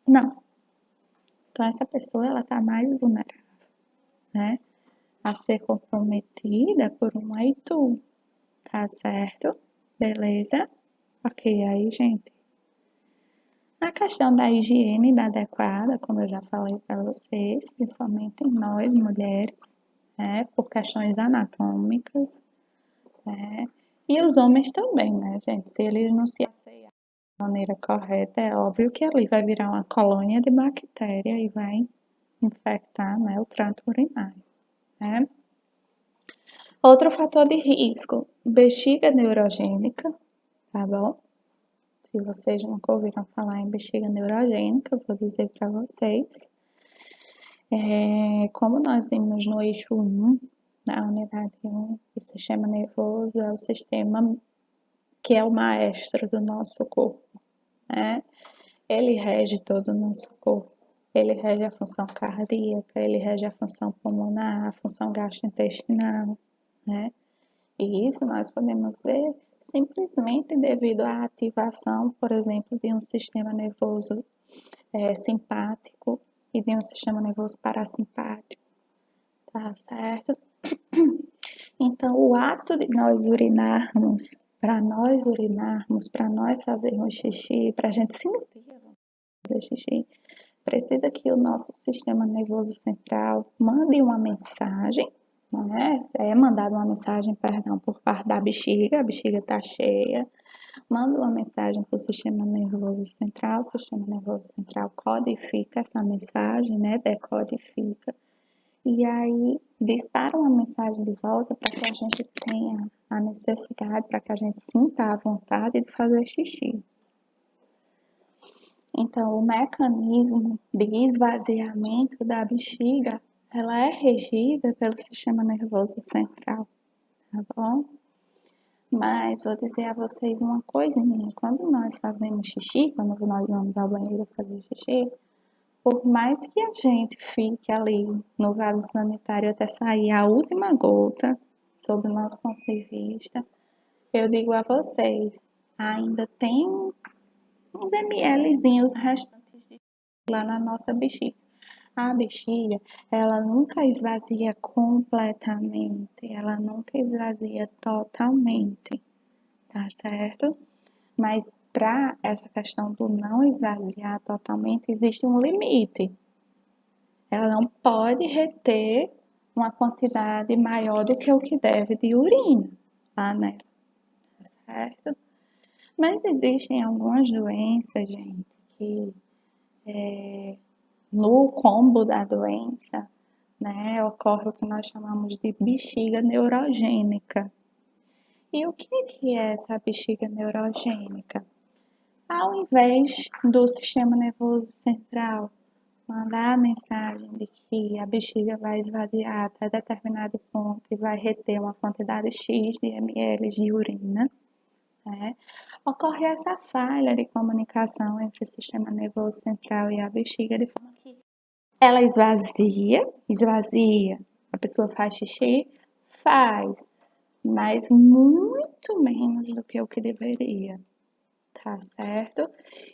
Não. Então, essa pessoa, ela está mais vulnerável, né? A ser comprometida por um ITU, tá certo? Beleza? Ok, aí, gente. A questão da higiene inadequada, como eu já falei para vocês, principalmente nós, mulheres, né, por questões anatômicas, né, e os homens também, né, gente? Se eles não se asseiam da maneira correta, é óbvio que ali vai virar uma colônia de bactéria e vai infectar, né, o trato urinário, né? Outro fator de risco, bexiga neurogênica, tá bom? Se vocês nunca ouviram falar em bexiga neurogênica, eu vou dizer para vocês. Como nós vimos no eixo 1, na unidade 1, o sistema nervoso é o sistema que é o maestro do nosso corpo, né? Ele rege todo o nosso corpo. Ele rege a função cardíaca, ele rege a função pulmonar, a função gastrointestinal, né? E isso nós podemos ver simplesmente devido à ativação, por exemplo, de um sistema nervoso simpático e de um sistema nervoso parasimpático, tá certo? Então, o ato de nós urinarmos, para nós fazermos xixi, para a gente sentir a vontade de fazer xixi, precisa que o nosso sistema nervoso central mande uma mensagem, né? É mandada uma mensagem, perdão, por parte da bexiga, a bexiga está cheia, manda uma mensagem para o sistema nervoso central, o sistema nervoso central codifica essa mensagem, né? Decodifica. E aí dispara uma mensagem de volta para que a gente tenha a necessidade, para que a gente sinta a vontade de fazer xixi. Então, o mecanismo de esvaziamento da bexiga, ela é regida pelo sistema nervoso central, tá bom? Mas vou dizer a vocês uma coisinha, quando nós fazemos xixi, quando nós vamos ao banheiro fazer xixi, por mais que a gente fique ali no vaso sanitário até sair a última gota, sob o nosso ponto de vista, eu digo a vocês, ainda tem uns mlzinhos restantes de lá na nossa bexiga. A bexiga, ela nunca esvazia completamente, ela nunca esvazia totalmente, tá certo? Mas para essa questão do não esvaziar totalmente, existe um limite. Ela não pode reter uma quantidade maior do que o que deve de urina lá nela, tá certo? Mas existem algumas doenças, gente, que no combo da doença, né, ocorre o que nós chamamos de bexiga neurogênica. E o que é essa bexiga neurogênica? Ao invés do sistema nervoso central mandar a mensagem de que a bexiga vai esvaziar até determinado ponto e vai reter uma quantidade X de ml de urina, né? Ocorre essa falha de comunicação entre o sistema nervoso central e a bexiga, de forma que ela esvazia, a pessoa faz xixi, faz, mas muito menos do que o que deveria, tá certo?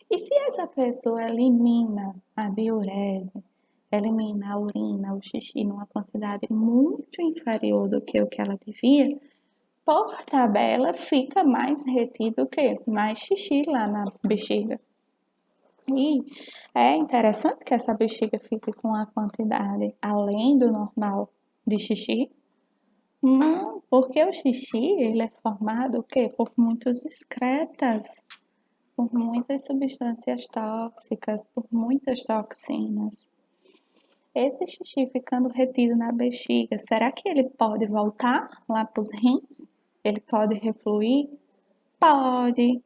E se essa pessoa elimina a diurese, elimina a urina, o xixi numa quantidade muito inferior do que o que ela devia, por tabela fica mais retido o quê? Mais xixi lá na bexiga. E é interessante que essa bexiga fique com a quantidade além do normal de xixi. Não, porque o xixi ele é formado o quê? Por muitos excretas, por muitas substâncias tóxicas, por muitas toxinas. Esse xixi ficando retido na bexiga, será que ele pode voltar lá para os rins? Ele pode refluir? Pode.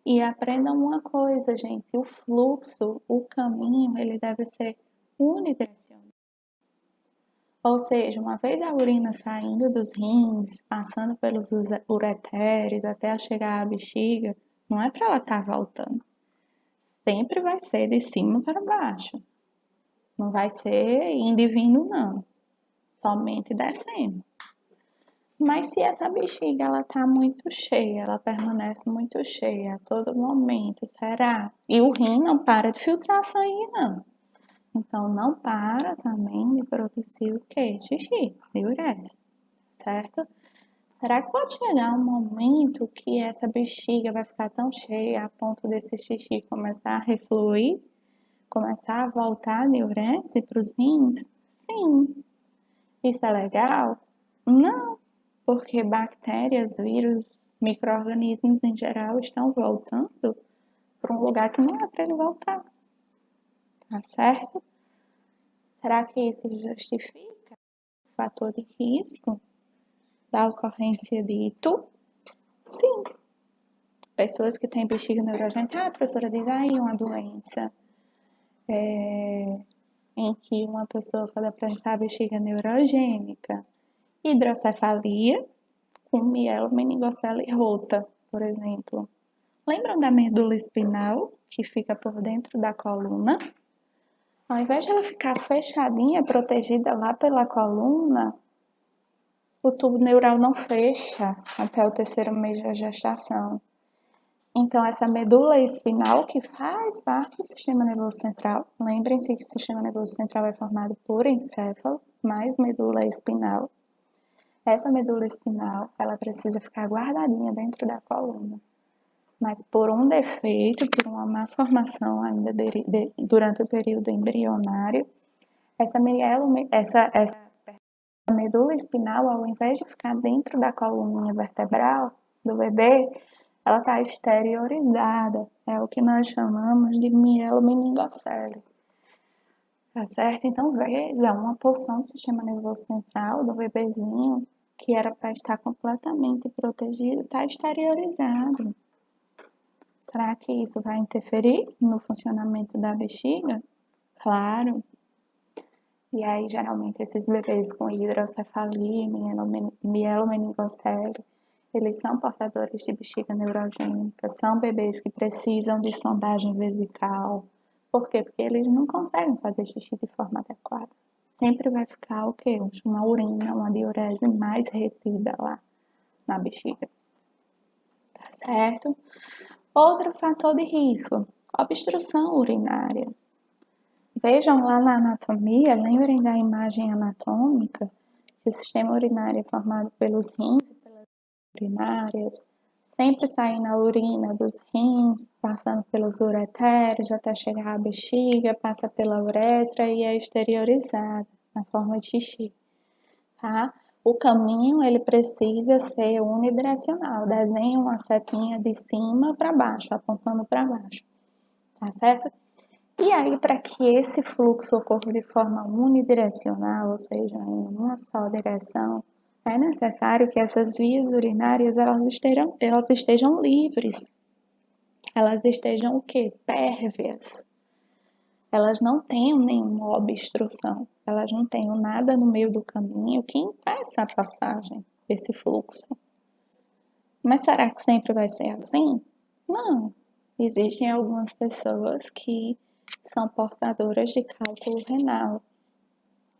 E aprendam uma coisa, gente, o fluxo, o caminho, ele deve ser unidirecional. Ou seja, uma vez a urina saindo dos rins, passando pelos ureteres até chegar à bexiga, não é para ela estar voltando. Sempre vai ser de cima para baixo. Não vai ser indo e vindo, não. Somente descendo. Mas se essa bexiga ela tá muito cheia, ela permanece muito cheia a todo momento, será? E o rim não para de filtrar sangue, não. Então, não para também de produzir o quê? Xixi, diurese, certo? Será que pode chegar um momento que essa bexiga vai ficar tão cheia a ponto desse xixi começar a refluir? Começar a voltar a diurese para os rins? Sim. Isso é legal? Não, porque bactérias, vírus, micro-organismos em geral estão voltando para um lugar que não é para ele voltar. Tá certo? Será que isso justifica o fator de risco da ocorrência de itu? Sim. Pessoas que têm bexiga neurogênica, a professora diz, aí uma doença em que uma pessoa pode apresentar bexiga neurogênica, hidrocefalia com mielomeningocele rota, por exemplo. Lembram da medula espinhal, que fica por dentro da coluna? Ao invés de ela ficar fechadinha, protegida lá pela coluna, o tubo neural não fecha até o terceiro mês da gestação. Então, essa medula espinal, que faz parte do sistema nervoso central, lembrem-se que o sistema nervoso central é formado por encéfalo, mais medula espinal. Essa medula espinhal, ela precisa ficar guardadinha dentro da coluna. Mas por um defeito, por uma má formação ainda durante o período embrionário, essa medula espinal, ao invés de ficar dentro da coluna vertebral do bebê, ela está exteriorizada. É o que nós chamamos de mielomeningocele. Tá certo? Então, veja, uma porção do sistema nervoso central do bebezinho, que era para estar completamente protegido, está exteriorizado. Será que isso vai interferir no funcionamento da bexiga? Claro. E aí, geralmente, esses bebês com hidrocefalia, mielomeningocele, eles são portadores de bexiga neurogênica, são bebês que precisam de sondagem vesical. Por quê? Porque eles não conseguem fazer xixi de forma adequada. Sempre vai ficar o quê? Uma urina, uma diurese mais retida lá na bexiga. Tá certo? Outro fator de risco, obstrução urinária. Vejam lá na anatomia, lembrem da imagem anatômica, que o sistema urinário é formado pelos rins e pelas urinárias, sempre saindo a urina dos rins, passando pelos uretérios até chegar à bexiga, passa pela uretra e é exteriorizada na forma de xixi, tá? O caminho, ele precisa ser unidirecional, desenhe uma setinha de cima para baixo, apontando para baixo, tá certo? E aí, para que esse fluxo ocorra de forma unidirecional, ou seja, em uma só direção, é necessário que essas vias urinárias elas estejam livres. Elas estejam o quê? Pérvias. Elas não tenham nenhuma obstrução. Elas não tenham nada no meio do caminho que impeça a passagem desse fluxo. Mas será que sempre vai ser assim? Não. Existem algumas pessoas que são portadoras de cálculo renal,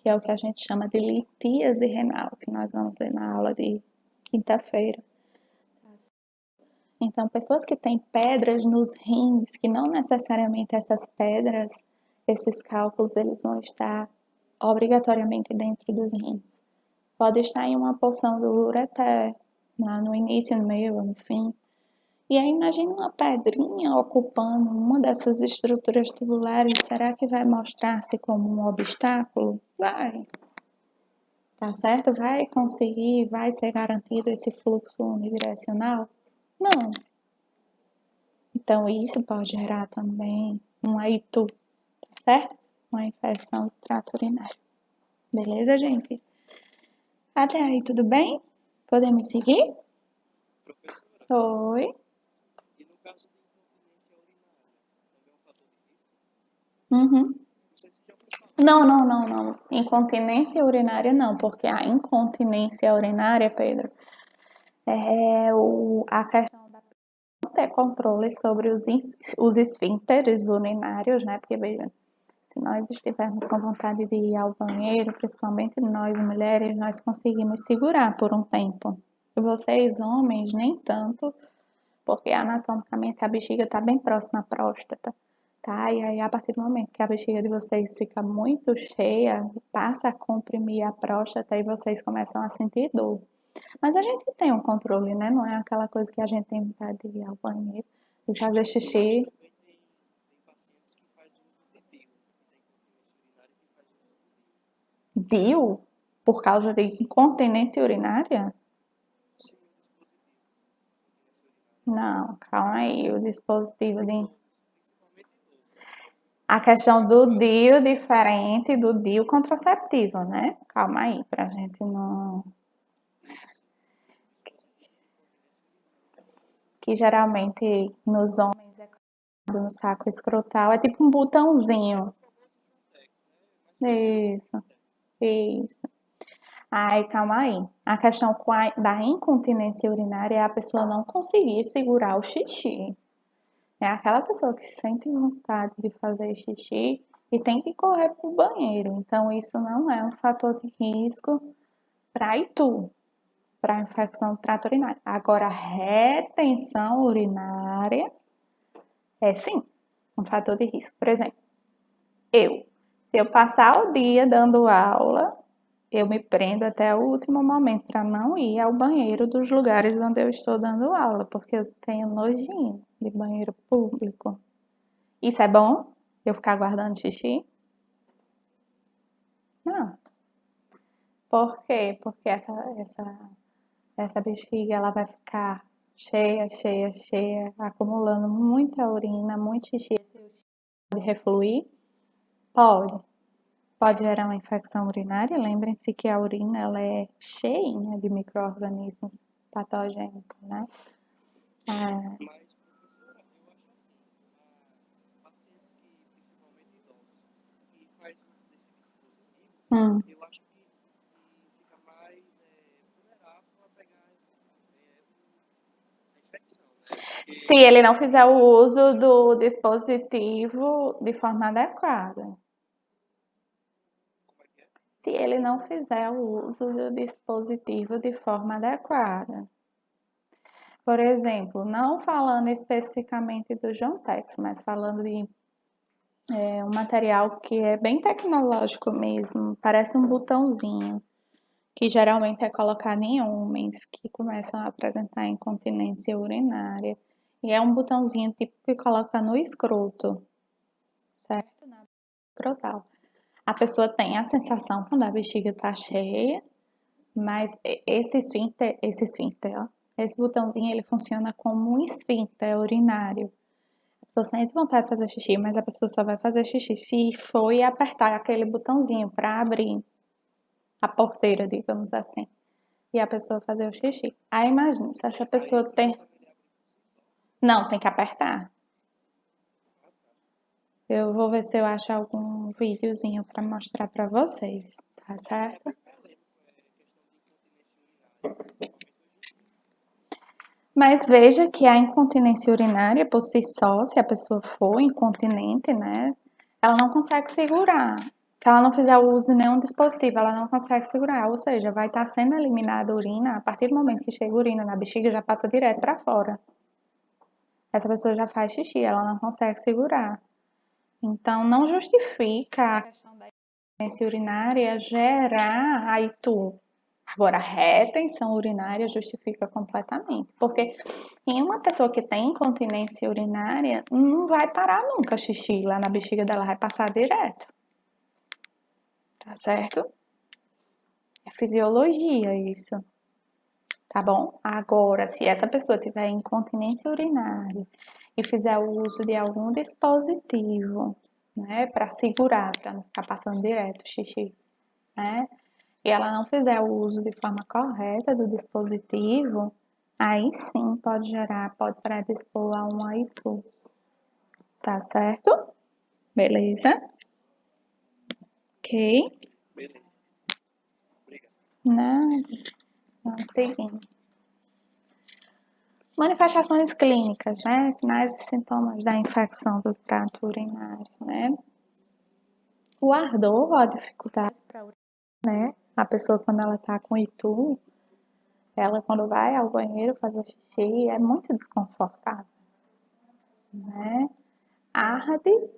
que é o que a gente chama de litíase renal, que nós vamos ver na aula de quinta-feira. Então, pessoas que têm pedras nos rins, que não necessariamente essas pedras, esses cálculos, eles vão estar obrigatoriamente dentro dos rins. Pode estar em uma porção do ureter, no início, no meio, no fim. E aí imagine uma pedrinha ocupando uma dessas estruturas tubulares, será que vai mostrar-se como um obstáculo? Vai. Tá certo? Vai conseguir, vai ser garantido esse fluxo unidirecional? Não. Então isso pode gerar também um AITU, tá certo? Uma infecção do trato urinário. Beleza, gente? Até aí, tudo bem? Podemos seguir? Professora, Oi. e no caso de incontinência urinária, também é um fator de risco? Uhum. Não sei se já ouviu falar. Não. Incontinência urinária não, porque a incontinência urinária, Pedro, é a questão da não ter controle sobre os esfíncteres urinários, né? Porque, veja, se nós estivermos com vontade de ir ao banheiro, principalmente nós mulheres, nós conseguimos segurar por um tempo. E vocês, homens, nem tanto, porque anatomicamente a bexiga está bem próxima à próstata, tá? E aí, a partir do momento que a bexiga de vocês fica muito cheia, passa a comprimir a próstata e vocês começam a sentir dor. Mas a gente tem um controle, né? Não é aquela coisa que a gente tem vontade de ir ao banheiro, de fazer Mas xixi. também tem pacientes que fazem uso de DIU, que tem incontinência urinária que faz uso do DIU. DIU? Por causa de incontinência urinária? Sim, o dispositivo de incontinência urinária. Não, calma aí, o dispositivo de... Principalmente idoso. A questão do DIU diferente do DIU contraceptivo, né? Calma aí, pra gente não... Isso. Dispositivo de incontinência urinária. Que geralmente nos homens é colocado no saco escrotal, é tipo um botãozinho. O famoso Juntex, né? Mais conhecido como Isso, Juntex. isso. Aí, calma aí. A questão da incontinência urinária é a pessoa não conseguir segurar o xixi. É aquela pessoa que sente vontade de fazer xixi e tem que correr para o banheiro. Então, isso não é um fator de risco para ITU, para infecção do trato urinário. Agora, retenção urinária é sim um fator de risco. Por exemplo, se eu passar o dia dando aula eu me prendo até o último momento para não ir ao banheiro dos lugares onde eu estou dando aula, porque eu tenho nojinho de banheiro público. Isso é bom? Eu ficar guardando xixi? Não. Por quê? Porque essa bexiga ela vai ficar cheia, cheia, cheia, acumulando muita urina, muito xixi. Pode refluir? Pode. Pode gerar uma infecção urinária. Lembrem-se que a urina ela é cheinha de micro-organismos patogênicos, né? Mas, professora, eu acho assim, pacientes que, principalmente idosos, que faz uso desse dispositivo, Hum. eu acho que fica mais vulnerável a pegar a infecção, né? Se ele não fizer o uso do dispositivo de forma adequada. Como é que é? Se ele não fizer o uso do dispositivo de forma adequada. Por exemplo, não falando especificamente do Jontex, mas falando de um material que é bem tecnológico mesmo, parece um botãozinho, que geralmente é colocado em homens que começam a apresentar incontinência urinária. E é um botãozinho tipo que coloca no escroto, certo? Na escrotal. A pessoa tem a sensação quando a bexiga está cheia, mas esse esfíncter, ó, esse botãozinho ele funciona como um esfíncter urinário. A pessoa sente vontade de fazer xixi, mas a pessoa só vai fazer xixi se for e apertar aquele botãozinho para abrir a porteira, digamos assim, e a pessoa fazer o xixi. Aí imagina, se essa pessoa tem. Não, tem que apertar. Eu vou ver se eu acho algum videozinho para mostrar para vocês, tá certo? Mas veja que a incontinência urinária por si só, se a pessoa for incontinente, né, ela não consegue segurar. Se ela não fizer o uso de nenhum dispositivo, ela não consegue segurar, ou seja, vai estar sendo eliminada a urina, a partir do momento que chega a urina na bexiga, já passa direto para fora. Essa pessoa já faz xixi, ela não consegue segurar. Então, não justifica a questão da incontinência urinária gerar a ITU. Agora, a retenção urinária justifica completamente, porque em uma pessoa que tem incontinência urinária, não vai parar nunca xixi lá na bexiga dela, vai passar direto. Tá certo? É fisiologia isso. Tá bom? Agora, se essa pessoa tiver incontinência urinária e fizer o uso de algum dispositivo, né, para segurar, para não ficar passando direto o xixi, né? E ela não fizer o uso de forma correta do dispositivo, aí sim pode predispor a um AIFU. Tá certo? Beleza? Ok? Beleza. Obrigado. Nada. Vamos seguindo. Manifestações clínicas, né? Sinais e sintomas da infecção do trato urinário, né? O ardor, a dificuldade para urinar, né? A pessoa quando ela tá com ITU, ela quando vai ao banheiro fazer xixi é muito desconfortável, né? Arde,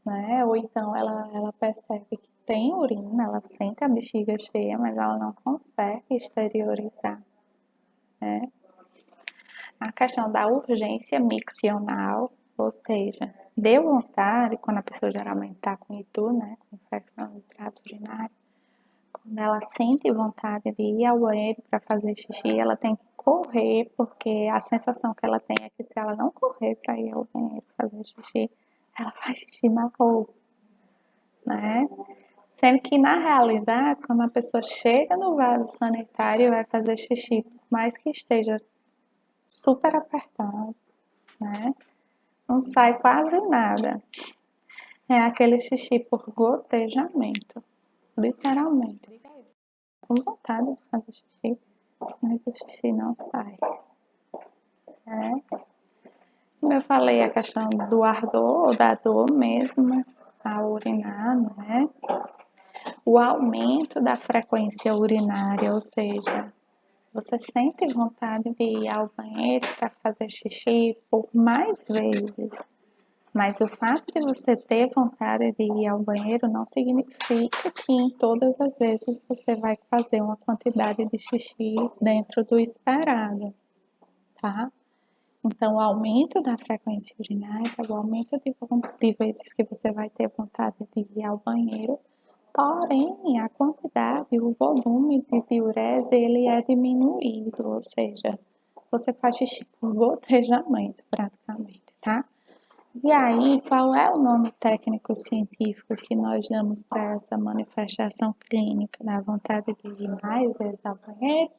né? Ou então ela percebe que tem urina, ela sente a bexiga cheia, mas ela não consegue exteriorizar, né? A questão da urgência miccional, ou seja, deu vontade, quando a pessoa geralmente está com ITU, né? Com infecção do trato urinário, quando ela sente vontade de ir ao banheiro para fazer xixi, ela tem que correr, porque a sensação que ela tem é que se ela não correr para ir ao banheiro fazer xixi, ela faz xixi na roupa, né? Sendo que na realidade, quando a pessoa chega no vaso sanitário e vai fazer xixi, por mais que esteja super apertado, né? Não sai quase nada. É aquele xixi por gotejamento, literalmente. Com vontade de fazer xixi, mas o xixi não sai. Né? Como eu falei, a questão do ardor ou da dor mesmo, a urinar, né? O aumento da frequência urinária, ou seja, você sente vontade de ir ao banheiro para fazer xixi por mais vezes, Mas o fato de você ter vontade de ir ao banheiro não significa que em todas as vezes você vai fazer uma quantidade de xixi dentro do esperado, tá? Então, o aumento da frequência urinária, o aumento de vezes que você vai ter vontade de ir ao banheiro, porém, a quantidade, o volume de diurese, ele é diminuído, ou seja, você faz xixi por gotejamento, praticamente, tá? E aí, qual é o nome técnico científico que nós damos para essa manifestação clínica da vontade de ir mais vezes ao banheiro?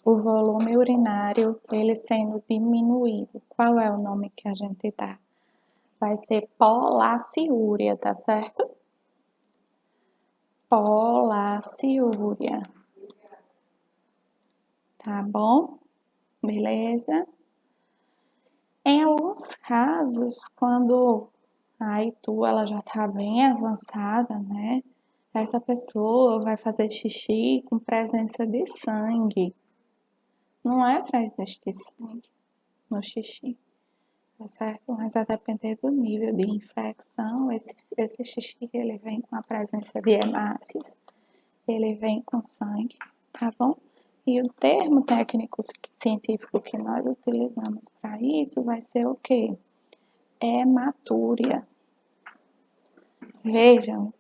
O volume urinário, ele sendo diminuído. Qual é o nome que a gente dá? Vai ser polaciúria, tá certo? Polaciúria. Tá bom? Beleza? Em alguns casos, quando a ITU ela já está bem avançada, né? Essa pessoa vai fazer xixi com presença de sangue. Não é para existir sangue no xixi, tá certo? Mas a depender do nível de infecção, esse xixi ele vem com a presença de hemácias, ele vem com sangue, tá bom? E o termo técnico científico que nós utilizamos para isso vai ser o quê? Hematúria. Vejam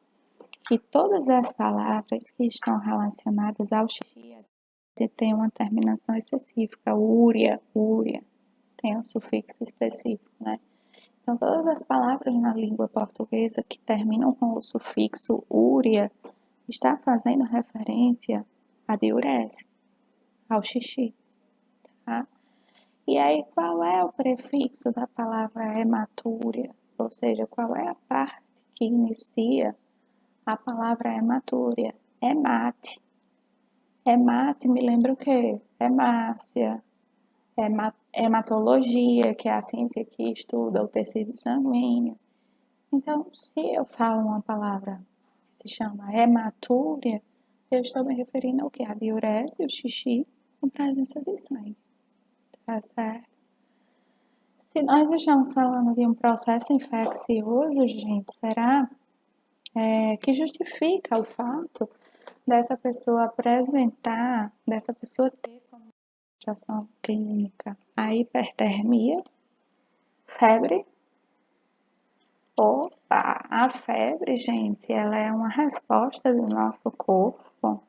que todas as palavras que estão relacionadas ao xixi têm uma terminação específica, úria, tem um sufixo específico, né? Então, todas as palavras na língua portuguesa que terminam com o sufixo úria está fazendo referência à diurese, ao xixi, tá? E aí, qual é o prefixo da palavra hematúria? Ou seja, qual é a parte que inicia a palavra hematúria? Hemate. Hemate me lembra o quê? Hemácia, hematologia, que é a ciência que estuda o tecido sanguíneo. Então, se eu falo uma palavra que se chama hematúria, eu estou me referindo ao quê? A diurese, o xixi, com presença de sangue. Tá certo? Se nós estamos falando de um processo infeccioso, gente, será que justifica o fato dessa pessoa apresentar, dessa pessoa ter como manifestação clínica a hipertermia, febre? Opa, a febre, gente, ela é uma resposta do nosso corpo,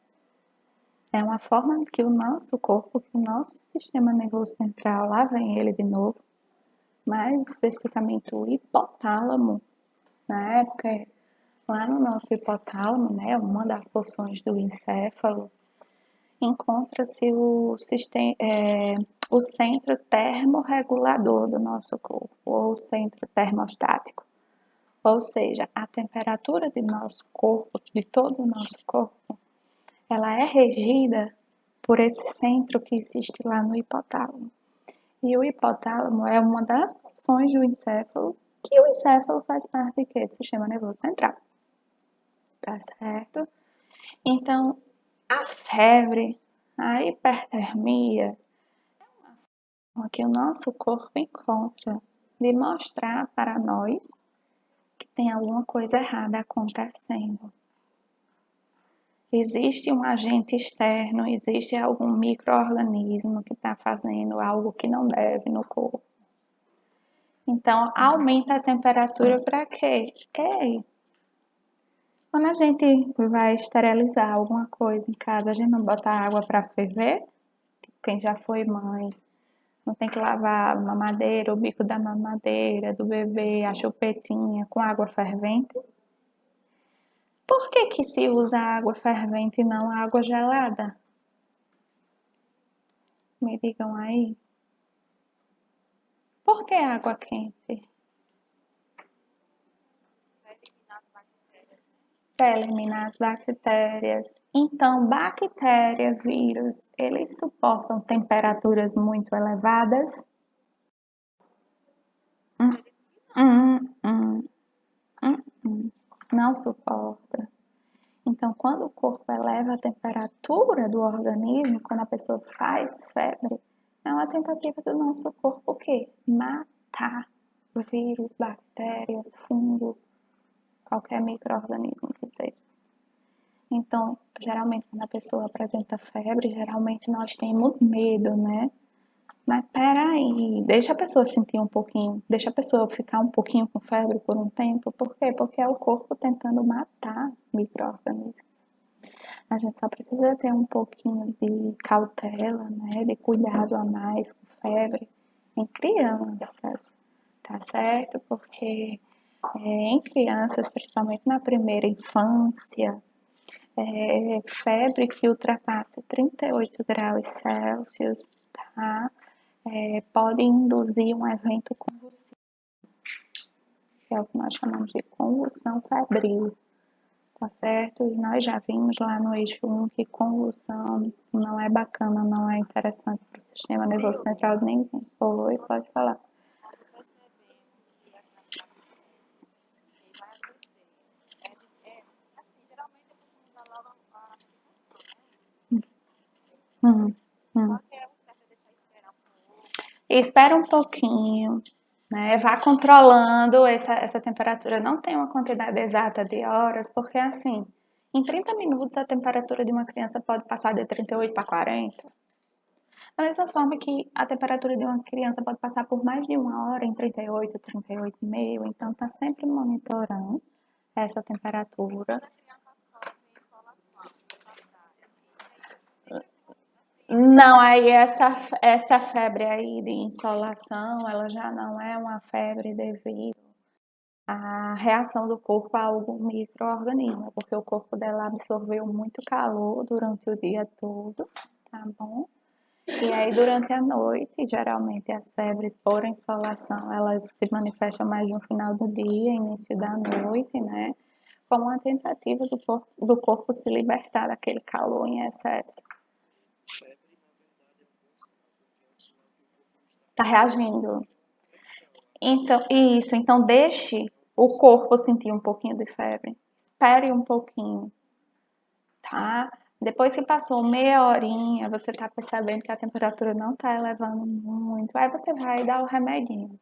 é uma forma que o nosso corpo, que o nosso sistema nervoso central, lá vem ele de novo, mais especificamente o hipotálamo, né? Porque lá no nosso hipotálamo, né, uma das porções do encéfalo, encontra-se o centro termorregulador do nosso corpo, ou o centro termostático. Ou seja, a temperatura de nosso corpo, de todo o nosso corpo, ela é regida por esse centro que existe lá no hipotálamo. E o hipotálamo é uma das funções do encéfalo, que o encéfalo faz parte de quê? Do sistema nervoso central. Tá certo? Então, a febre, a hipertermia, é uma que o nosso corpo encontra de mostrar para nós que tem alguma coisa errada acontecendo. Existe um agente externo, existe algum micro-organismo que está fazendo algo que não deve no corpo. Então, aumenta a temperatura para quê? Ei, quando a gente vai esterilizar alguma coisa em casa, a gente não bota água para ferver? Quem já foi mãe, não tem que lavar a mamadeira, o bico da mamadeira, do bebê, a chupetinha com água fervente? Por que que se usa água fervente e não água gelada? Me digam aí. Por que água quente? Para eliminar as bactérias. Então, bactérias, vírus, eles suportam temperaturas muito elevadas? Hum, hum, hum, não suporta. Então, quando o corpo eleva a temperatura do organismo, quando a pessoa faz febre, É uma tentativa do nosso corpo o quê? Matar vírus, bactérias, fungo, qualquer micro-organismo que seja. Então, geralmente, quando a pessoa apresenta febre, geralmente nós temos medo, né? Mas peraí, deixa a pessoa sentir um pouquinho, deixa a pessoa ficar um pouquinho com febre por um tempo. Por quê? Porque é o corpo tentando matar micro-organismos. A gente só precisa ter um pouquinho de cautela, né? De cuidado a mais com febre em crianças, tá certo? Porque em crianças, principalmente na primeira infância, febre que ultrapassa 38 graus Celsius, tá? Pode induzir um evento convulsivo, que é o que nós chamamos de convulsão febril, tá certo? E nós já vimos lá no eixo 1 que convulsão não é bacana, não é interessante para o sistema nervoso central de ninguém. Oi, pode falar. Quando percebemos que a criança está com febre, o que vai acontecer? Assim, geralmente eu costumo dar logo a medicação, né? Só que é o certo é deixar esperar um pouco. Espera um pouquinho, né? Vá controlando essa temperatura. Não tem uma quantidade exata de horas, porque assim, em 30 minutos a temperatura de uma criança pode passar de 38 para 40. Da mesma forma que a temperatura de uma criança pode passar por mais de uma hora em 38, 38,5. Então, está sempre monitorando essa temperatura. Quando a criança sofre insolação na praia, Não, aí essa febre aí de insolação, ela já não é uma febre devido à reação do corpo a algum micro-organismo, porque o corpo dela absorveu muito calor durante o dia todo, tá bom? E aí durante a noite, geralmente as febres por insolação, elas se manifestam mais no final do dia, início da noite, né? Como uma tentativa do corpo se libertar daquele calor em excesso. Febre, na verdade, é um bom sinal, porque é um sinal que o corpo está Tá reagindo. condição. Então deixe o corpo sentir um pouquinho de febre. Espere um pouquinho, tá? Depois que passou meia horinha, você tá percebendo que a temperatura não tá elevando muito, aí você vai dar o remedinho,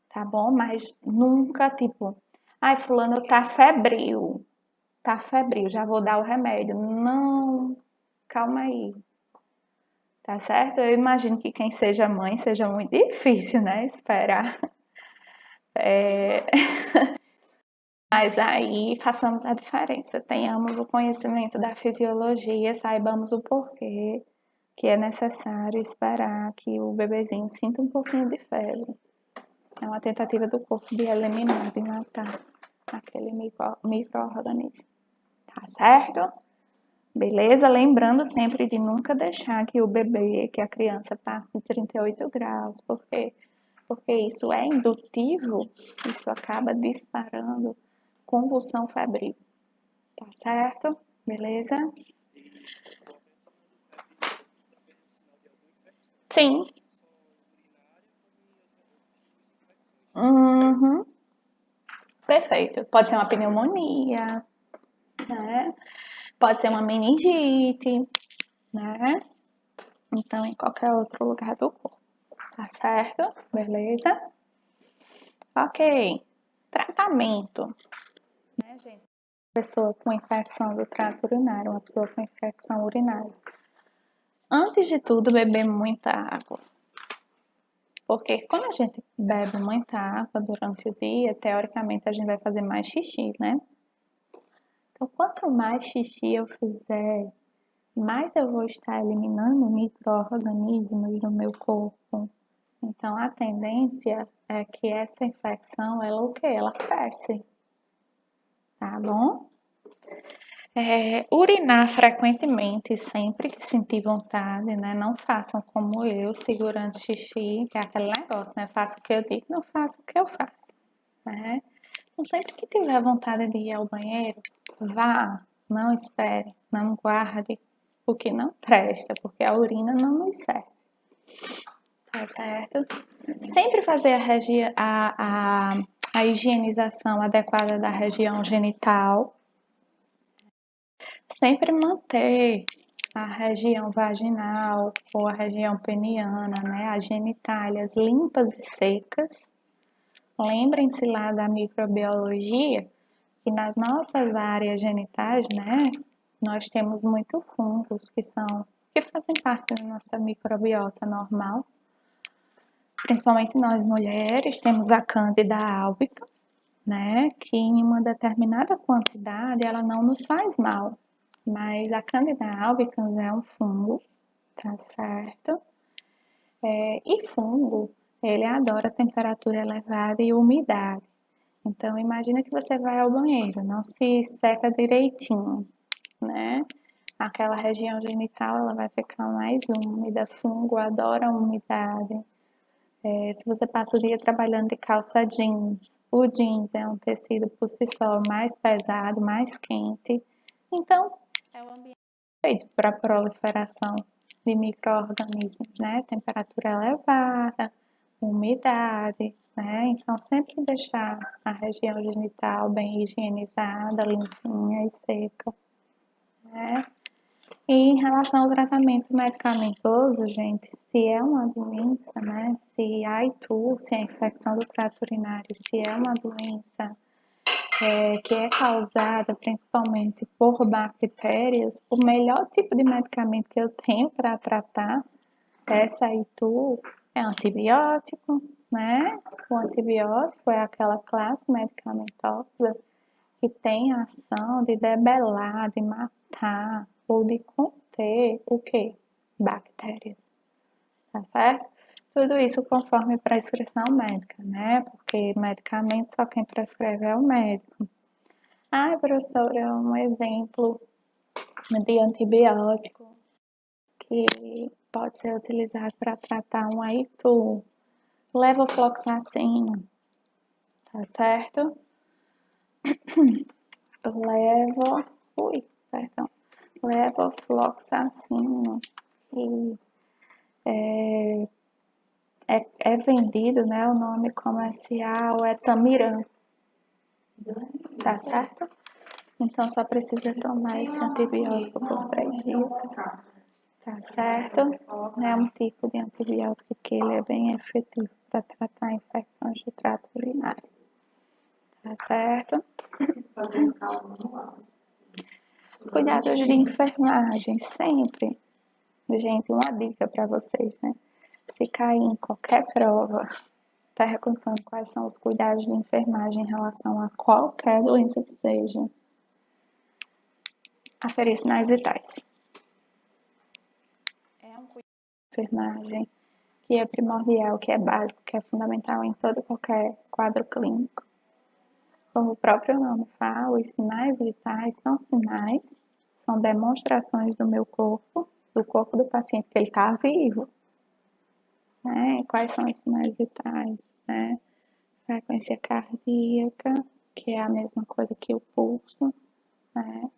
tá bom? Mas nunca, tipo, ai, fulano tá febril, já vou dar o remédio. Não, calma aí, tá certo? Eu imagino que quem seja mãe seja muito difícil, né? Esperar. Mas aí façamos a diferença, tenhamos o conhecimento da fisiologia, saibamos o porquê que é necessário esperar que o bebezinho sinta um pouquinho de febre. É uma tentativa do corpo de eliminar, de matar aquele micro-organismo. Tá certo? Beleza? Lembrando sempre de nunca deixar que o bebê, que a criança passe de 38 graus, porque isso é indutivo, isso acaba disparando convulsão febril. Tá certo? Beleza? Sim. Uhum. Perfeito. Pode ser uma pneumonia, né? Pode ser uma meningite, né? Então, em qualquer outro lugar do corpo. Tá certo? Beleza? Ok. Tratamento. Né, gente? Pessoa com infecção do trato urinário, uma pessoa com infecção urinária. Antes de tudo, beber muita água. Porque quando a gente bebe muita água durante o dia, teoricamente a gente vai fazer mais xixi, né? Então, quanto mais xixi eu fizer, mais eu vou estar eliminando micro-organismos do meu corpo. Então, a tendência é que essa infecção, ela o quê? Ela cesse, tá bom? Urinar frequentemente, sempre que sentir vontade, né? Não façam como eu, segurando xixi, que é aquele negócio, né? Faço o que eu digo, não faço o que eu faço, né? Então, sempre que tiver vontade de ir ao banheiro, vá, não espere, não guarde o que não presta, porque a urina não nos serve, tá certo? Sempre fazer a higienização adequada da região genital. Sempre manter a região vaginal ou a região peniana, né? As genitálias limpas e secas. Lembrem-se lá da microbiologia, que nas nossas áreas genitais, né, nós temos muitos fungos que fazem parte da nossa microbiota normal. Principalmente nós mulheres temos a Candida albicans, né, que em uma determinada quantidade ela não nos faz mal, mas a Candida albicans é um fungo, tá certo? E fungo, ele adora temperatura elevada e umidade. Então, imagina que você vai ao banheiro, não se seca direitinho, né? Aquela região genital, ela vai ficar mais úmida, fungo adora umidade. Se você passa o dia trabalhando de calça jeans, o jeans é um tecido por si só mais pesado, mais quente. Então, é o ambiente feito para a proliferação de micro-organismos, né? Temperatura elevada, umidade, né? Então, sempre deixar a região genital bem higienizada, limpinha e seca, né? E em relação ao tratamento medicamentoso, gente, se é uma doença, né? Se a ITU, se a infecção do trato urinário, se é uma doença que é causada principalmente por bactérias, o melhor tipo de medicamento que eu tenho para tratar essa ITU é antibiótico, né? O antibiótico é aquela classe medicamentosa que tem a ação de debelar, de matar ou de conter o quê? Bactérias, tá certo? Tudo isso conforme prescrição médica, né? Porque medicamento só quem prescreve é o médico. Ah, professora, um exemplo de antibiótico que pode ser utilizado para tratar um AITU. Levofloxacino, tá certo? Levofloxacino, que é vendido, né? O nome comercial é Tamiram, tá certo? Então só precisa tomar esse antibiótico por 3 dias, tá certo? É um tipo de antibiótico que ele é bem efetivo para tratar infecções do trato urinário, tá certo? Os cuidados de enfermagem, sempre. Gente, uma dica para vocês, né? Se cair em qualquer prova, perguntando quais são os cuidados de enfermagem em relação a qualquer doença que seja, aferir sinais vitais. É um cuidado de enfermagem que é primordial, que é básico, que é fundamental em todo e qualquer quadro clínico. Como o próprio nome fala, os sinais vitais são demonstrações do meu corpo, do corpo do paciente, que ele está vivo. Né? Quais são os sinais vitais? Né? Frequência cardíaca, que é a mesma coisa que o pulso. Né?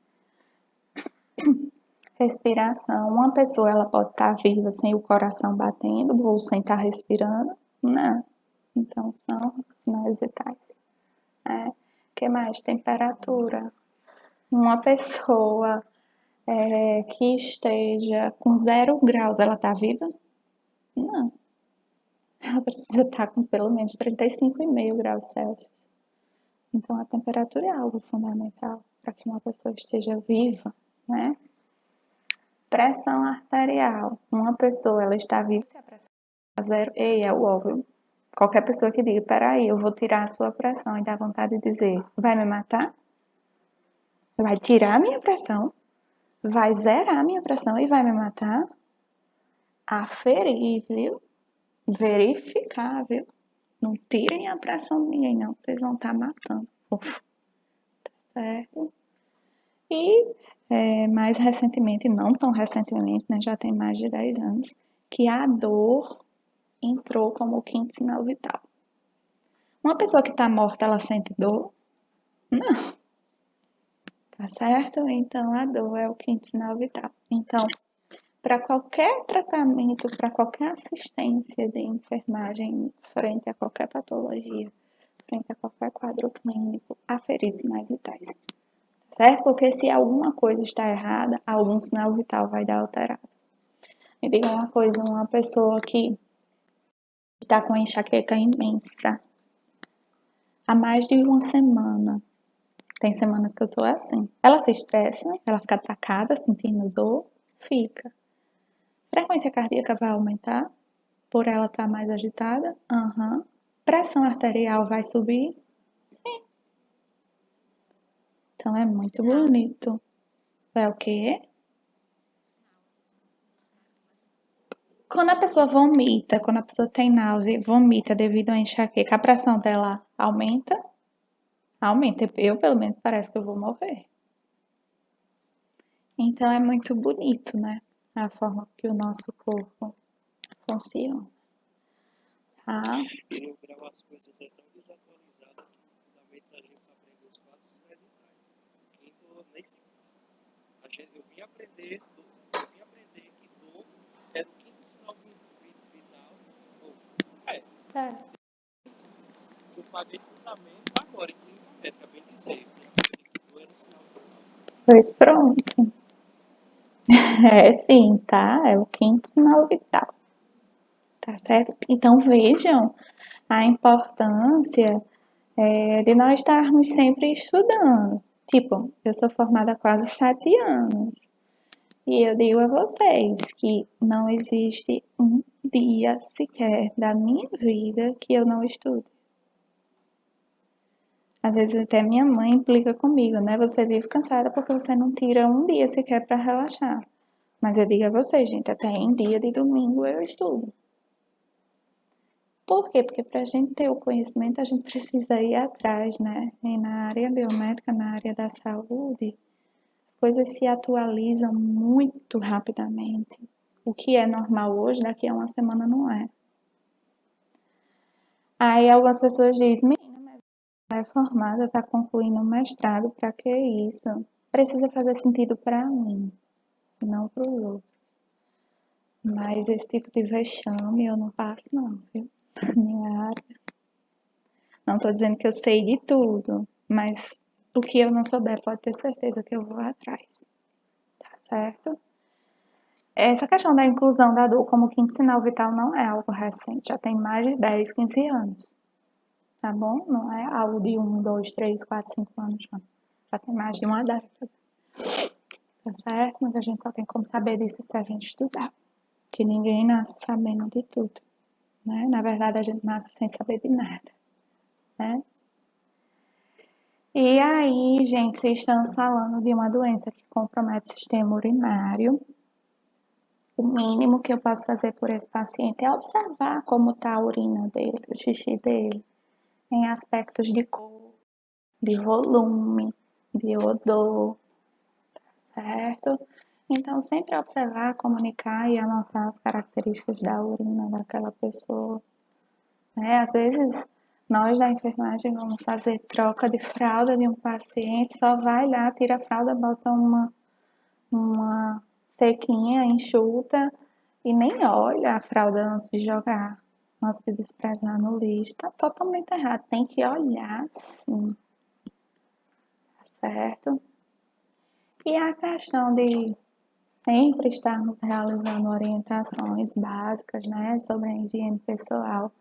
Respiração. Uma pessoa ela pode estar viva sem o coração batendo ou sem estar respirando? Não. Então, são sinais vitais. Né? Que mais? Temperatura. Uma pessoa que esteja com 0 graus, ela está viva? Não. Ela precisa estar com pelo menos 35,5 graus Celsius. Então, a temperatura é algo fundamental para que uma pessoa esteja viva, né? Pressão arterial. Uma pessoa, ela está viva se a pressão está 0. Ei, é o óbvio. Qualquer pessoa que diga, peraí, eu vou tirar a sua pressão e dá vontade de dizer, vai me matar? Vai tirar a minha pressão? Vai zerar a minha pressão e vai me matar? Aferir, viu? Verificar, viu? Não tirem a pressão de ninguém, não. Vocês vão estar matando. Uf, certo? E mais recentemente, não tão recentemente, né? Já tem mais de 10 anos, que a dor entrou como o quinto sinal vital. Uma pessoa que está morta, ela sente dor? Não. Tá certo? Então, a dor é o quinto sinal vital. Então, para qualquer tratamento, para qualquer assistência de enfermagem frente a qualquer patologia, frente a qualquer quadro clínico, aferir sinais vitais. certo? Porque se alguma coisa está errada, algum sinal vital vai dar alterado. Me diga uma coisa, uma pessoa que está com enxaqueca imensa há mais de uma semana, tem semanas que eu tô assim, ela se estressa, ela fica atacada, sentindo dor, fica. Frequência cardíaca vai aumentar por ela estar mais agitada? Aham. Pressão arterial vai subir? Então é muito bonito. É o quê? Quando a pessoa vomita, quando a pessoa tem náusea e vomita devido à enxaqueca, a pressão dela aumenta? Aumenta. Eu, pelo menos, parece que eu vou morrer. Então é muito bonito, né? A forma que o nosso corpo funciona, tá? E no grau as coisas é tão desatualizado que no fundamento a gente aprendeu os quatro tresitais. Quinto, nem sei. Eu vim aprender que dor era o quinto sinal vital. É. Eu paguei fundamentos agora, em clínica médica, bem dizer. Eu vim aprender que dor era um sinal vital. Pois pronto. É sim, tá? É o quinto sinal vital. Tá certo? Então vejam a importância de nós estarmos sempre estudando. Tipo, eu sou formada há quase 7 anos. E eu digo a vocês que não existe um dia sequer da minha vida que eu não estude. Às vezes até minha mãe implica comigo, né? Você vive cansada porque você não tira um dia sequer para relaxar. Mas eu digo a vocês, gente, até em dia de domingo eu estudo. Por quê? Porque para a gente ter o conhecimento, a gente precisa ir atrás, né? E na área biomédica, na área da saúde, as coisas se atualizam muito rapidamente. O que é normal hoje, daqui a uma semana não é. Aí algumas pessoas dizem, menina, mas é formada, está concluindo o mestrado, para que isso? Precisa fazer sentido para mim, não para os outros. Mas esse tipo de vexame eu não passo não, viu? Na minha área. Não estou dizendo que eu sei de tudo, mas o que eu não souber pode ter certeza que eu vou atrás, tá certo? Essa questão da inclusão da dor como quinto sinal vital não é algo recente, já tem mais de 10, 15 anos, tá bom? Não é algo de 1, 2, 3, 4, 5 anos, não. Já tem mais de uma década, tá certo? Mas a gente só tem como saber disso se a gente estudar, que ninguém nasce sabendo de tudo, né? Na verdade, a gente nasce sem saber de nada, né? E aí, gente, estamos falando de uma doença que compromete o sistema urinário. O mínimo que eu posso fazer por esse paciente é observar como está a urina dele, o xixi dele, em aspectos de cor, de volume, de odor, certo? Então, sempre observar, comunicar e anotar as características da urina daquela pessoa, né? Às vezes, nós da enfermagem vamos fazer troca de fralda de um paciente, só vai lá, tira a fralda, bota uma sequinha, enxuta e nem olha a fralda antes de jogar, antes de desprezar no lixo. Tá totalmente errado, tem que olhar sim, tá certo? E a questão de sempre estarmos realizando orientações básicas, né, sobre a higiene pessoal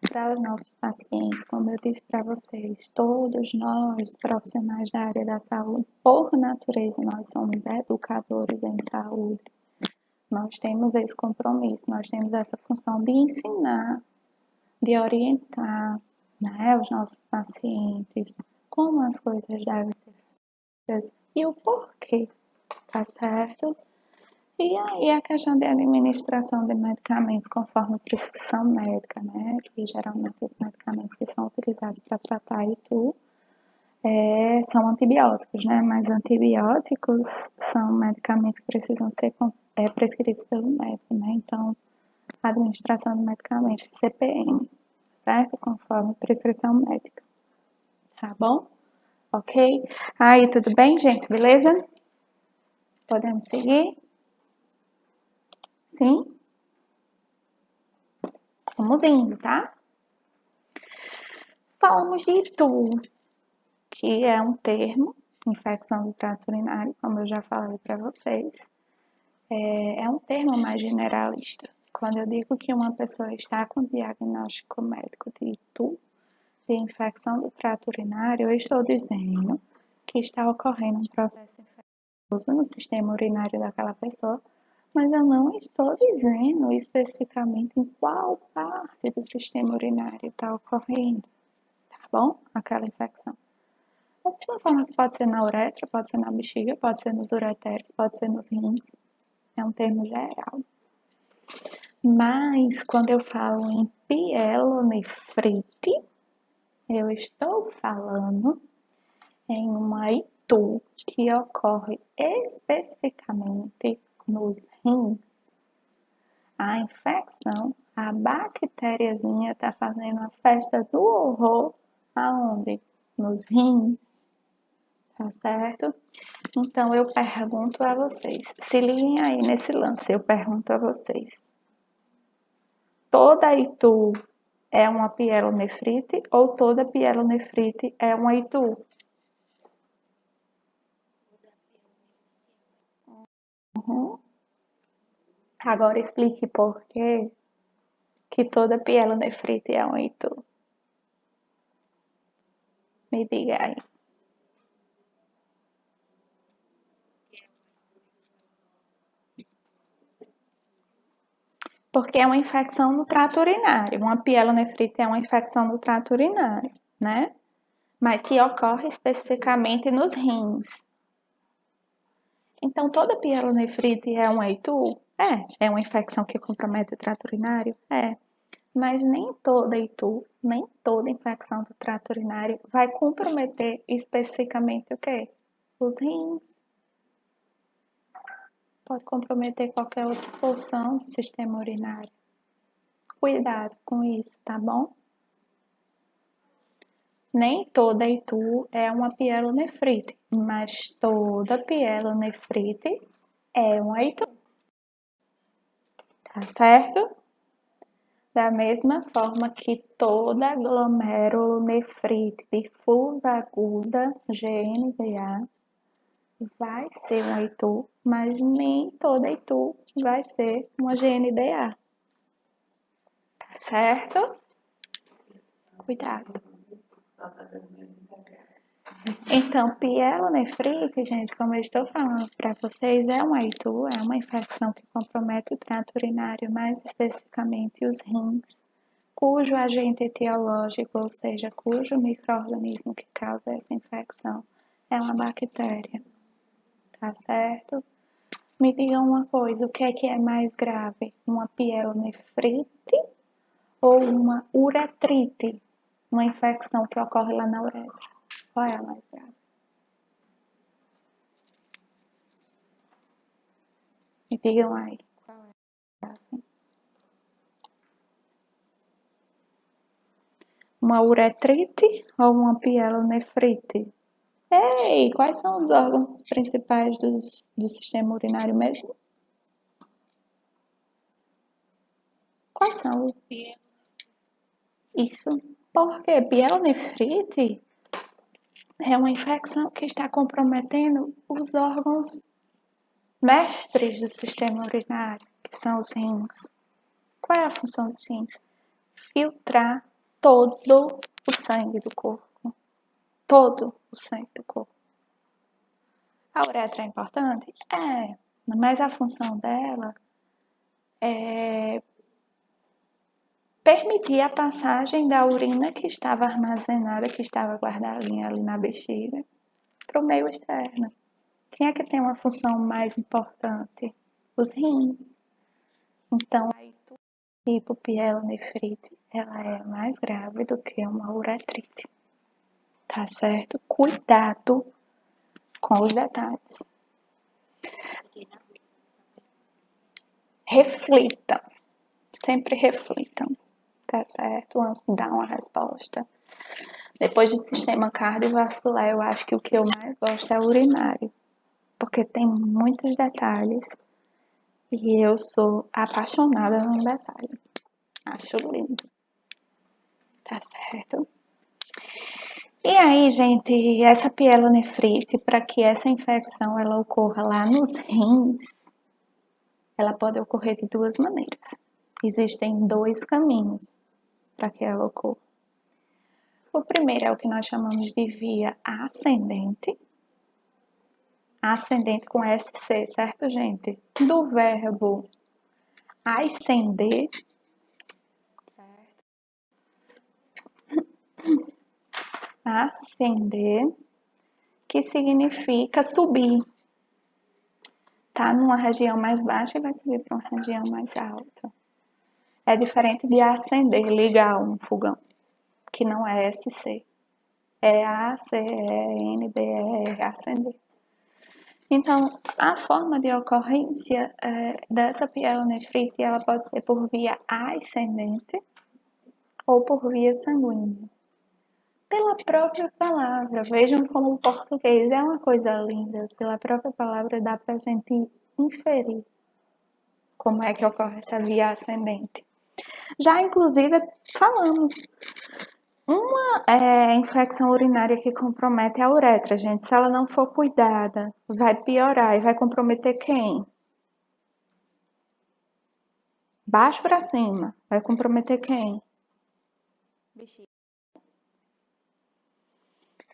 para os nossos pacientes, como eu disse para vocês, todos nós, profissionais da área da saúde, por natureza, nós somos educadores em saúde. Nós temos esse compromisso, nós temos essa função de ensinar, de orientar, né, os nossos pacientes, como as coisas devem ser feitas e o porquê, tá certo? E aí a questão de administração de medicamentos conforme prescrição médica, né? Que geralmente os medicamentos que são utilizados para tratar itu são antibióticos, né? Mas antibióticos são medicamentos que precisam ser prescritos pelo médico, né? Então, administração de medicamentos, CPM, certo? Conforme prescrição médica, tá bom? Ok? Aí, tudo bem, gente? Beleza? Podemos seguir? Sim? Vamos indo, tá? Falamos de itu, que é um termo Infecção do trato urinário, como eu já falei para vocês, é um termo mais generalista. Quando eu digo que uma pessoa está com diagnóstico médico de ITU, de infecção do trato urinário, eu estou dizendo que está ocorrendo um processo infeccioso no sistema urinário daquela pessoa, mas eu não estou dizendo especificamente em qual parte do sistema urinário está ocorrendo, tá bom? Aquela infecção. Da mesma forma que pode ser na uretra, pode ser na bexiga, pode ser nos uretérios, pode ser nos rins. É um termo geral. Mas, quando eu falo em pielonefrite, eu estou falando em uma ITU que ocorre especificamente nos rins. A infecção, a bactériazinha está fazendo a festa do horror aonde? Nos rins, tá certo? Então, eu pergunto a vocês, se liguem aí nesse lance, eu pergunto a vocês, toda ITU é uma pielonefrite ou toda pielonefrite é uma ITU? Uhum. Agora explique por que toda pielonefrite é uma ITU. Me diga aí. Porque é uma infecção no trato urinário. Uma pielonefrite é uma infecção no trato urinário, né? Mas que ocorre especificamente nos rins. Então, toda pielonefrite é uma ITU? É uma infecção que compromete o trato urinário? Mas nem toda ITU, nem toda infecção do trato urinário vai comprometer especificamente o quê? Os rins. Pode comprometer qualquer outra função do sistema urinário. Cuidado com isso, tá bom? Nem toda ITU é uma pielonefrite, mas toda pielonefrite é uma ITU. Tá certo? Da mesma forma que toda glomerulonefrite difusa aguda, GNDA, vai ser uma ITU, mas nem toda ITU vai ser uma GNDA. Tá certo? Cuidado. Então, pielonefrite, gente, como eu estou falando para vocês, é uma ITU, é uma infecção que compromete o trato urinário, mais especificamente os rins, cujo agente etiológico, ou seja, cujo micro-organismo que causa essa infecção, é uma bactéria. Tá certo? Me digam uma coisa, o que é mais grave? Uma pielonefrite ou uma uretrite? Uma infecção que ocorre lá na uretra. Qual é a mais grave? Me digam aí. Qual é a grave? Uma uretrite ou uma pielonefrite? Ei, quais são os órgãos principais do sistema urinário mesmo? Quais são? Isso. Porque pielonefrite é uma infecção que está comprometendo os órgãos mestres do sistema urinário, que são os rins. Qual é a função dos rins? Filtrar todo o sangue do corpo. Todo o sangue do corpo. A uretra é importante? Mas a função dela é permitir a passagem da urina que estava armazenada, que estava guardadinha ali na bexiga, para o meio externo. Quem é que tem uma função mais importante? Os rins. Então, a tipo pielonefrite, ela é mais grave do que uma uretrite. Tá certo? Cuidado com os detalhes. Reflitam. Sempre reflitam. Tá certo? Antes de dar uma resposta. Depois do sistema cardiovascular, eu acho que o que eu mais gosto é o urinário. Porque tem muitos detalhes. E eu sou apaixonada no detalhe. Acho lindo. Tá certo? E aí, gente, essa pielonefrite, para que essa infecção ela ocorra lá nos rins, ela pode ocorrer de duas maneiras. Existem dois caminhos para que ela ocorra. O primeiro é o que nós chamamos de via ascendente. Ascendente com SC, certo, gente? Do verbo ascender, certo? Ascender, que significa subir. Tá numa região mais baixa e vai subir para uma região mais alta. É diferente de acender, ligar um fogão, que não é SC. É ACENDER, acender. Então, a forma de ocorrência dessa pielonefrite, ela pode ser por via ascendente ou por via sanguínea. Pela própria palavra, vejam como o português é uma coisa linda. Pela própria palavra dá para a gente inferir como é que ocorre essa via ascendente. Já, inclusive, falamos uma infecção urinária que compromete a uretra, gente. Se ela não for cuidada, vai piorar e vai comprometer quem? Baixo para cima. Vai comprometer quem? Bexiga.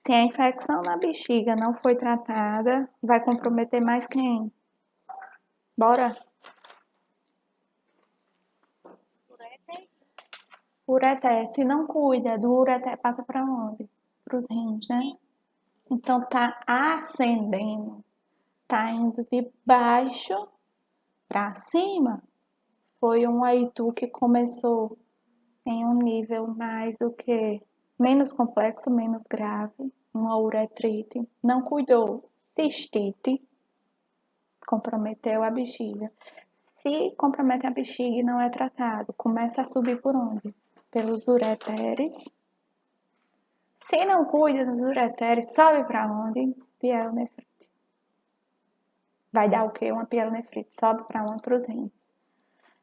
Se a infecção na bexiga não foi tratada, vai comprometer mais quem? Bora? Ureter. Se não cuida do ureter, passa para onde? Para os rins, né? Então tá ascendendo. Tá indo de baixo para cima. Foi um Aitu que começou em um nível mais o que? Menos complexo, menos grave, uma uretrite, não cuidou, cistite, comprometeu a bexiga. Se compromete a bexiga e não é tratado, começa a subir por onde? Pelos ureteres. Se não cuida dos ureteres, sobe para onde? Pielonefrite. Vai dar o quê? Uma pielonefrite, sobe para onde? Para os rins.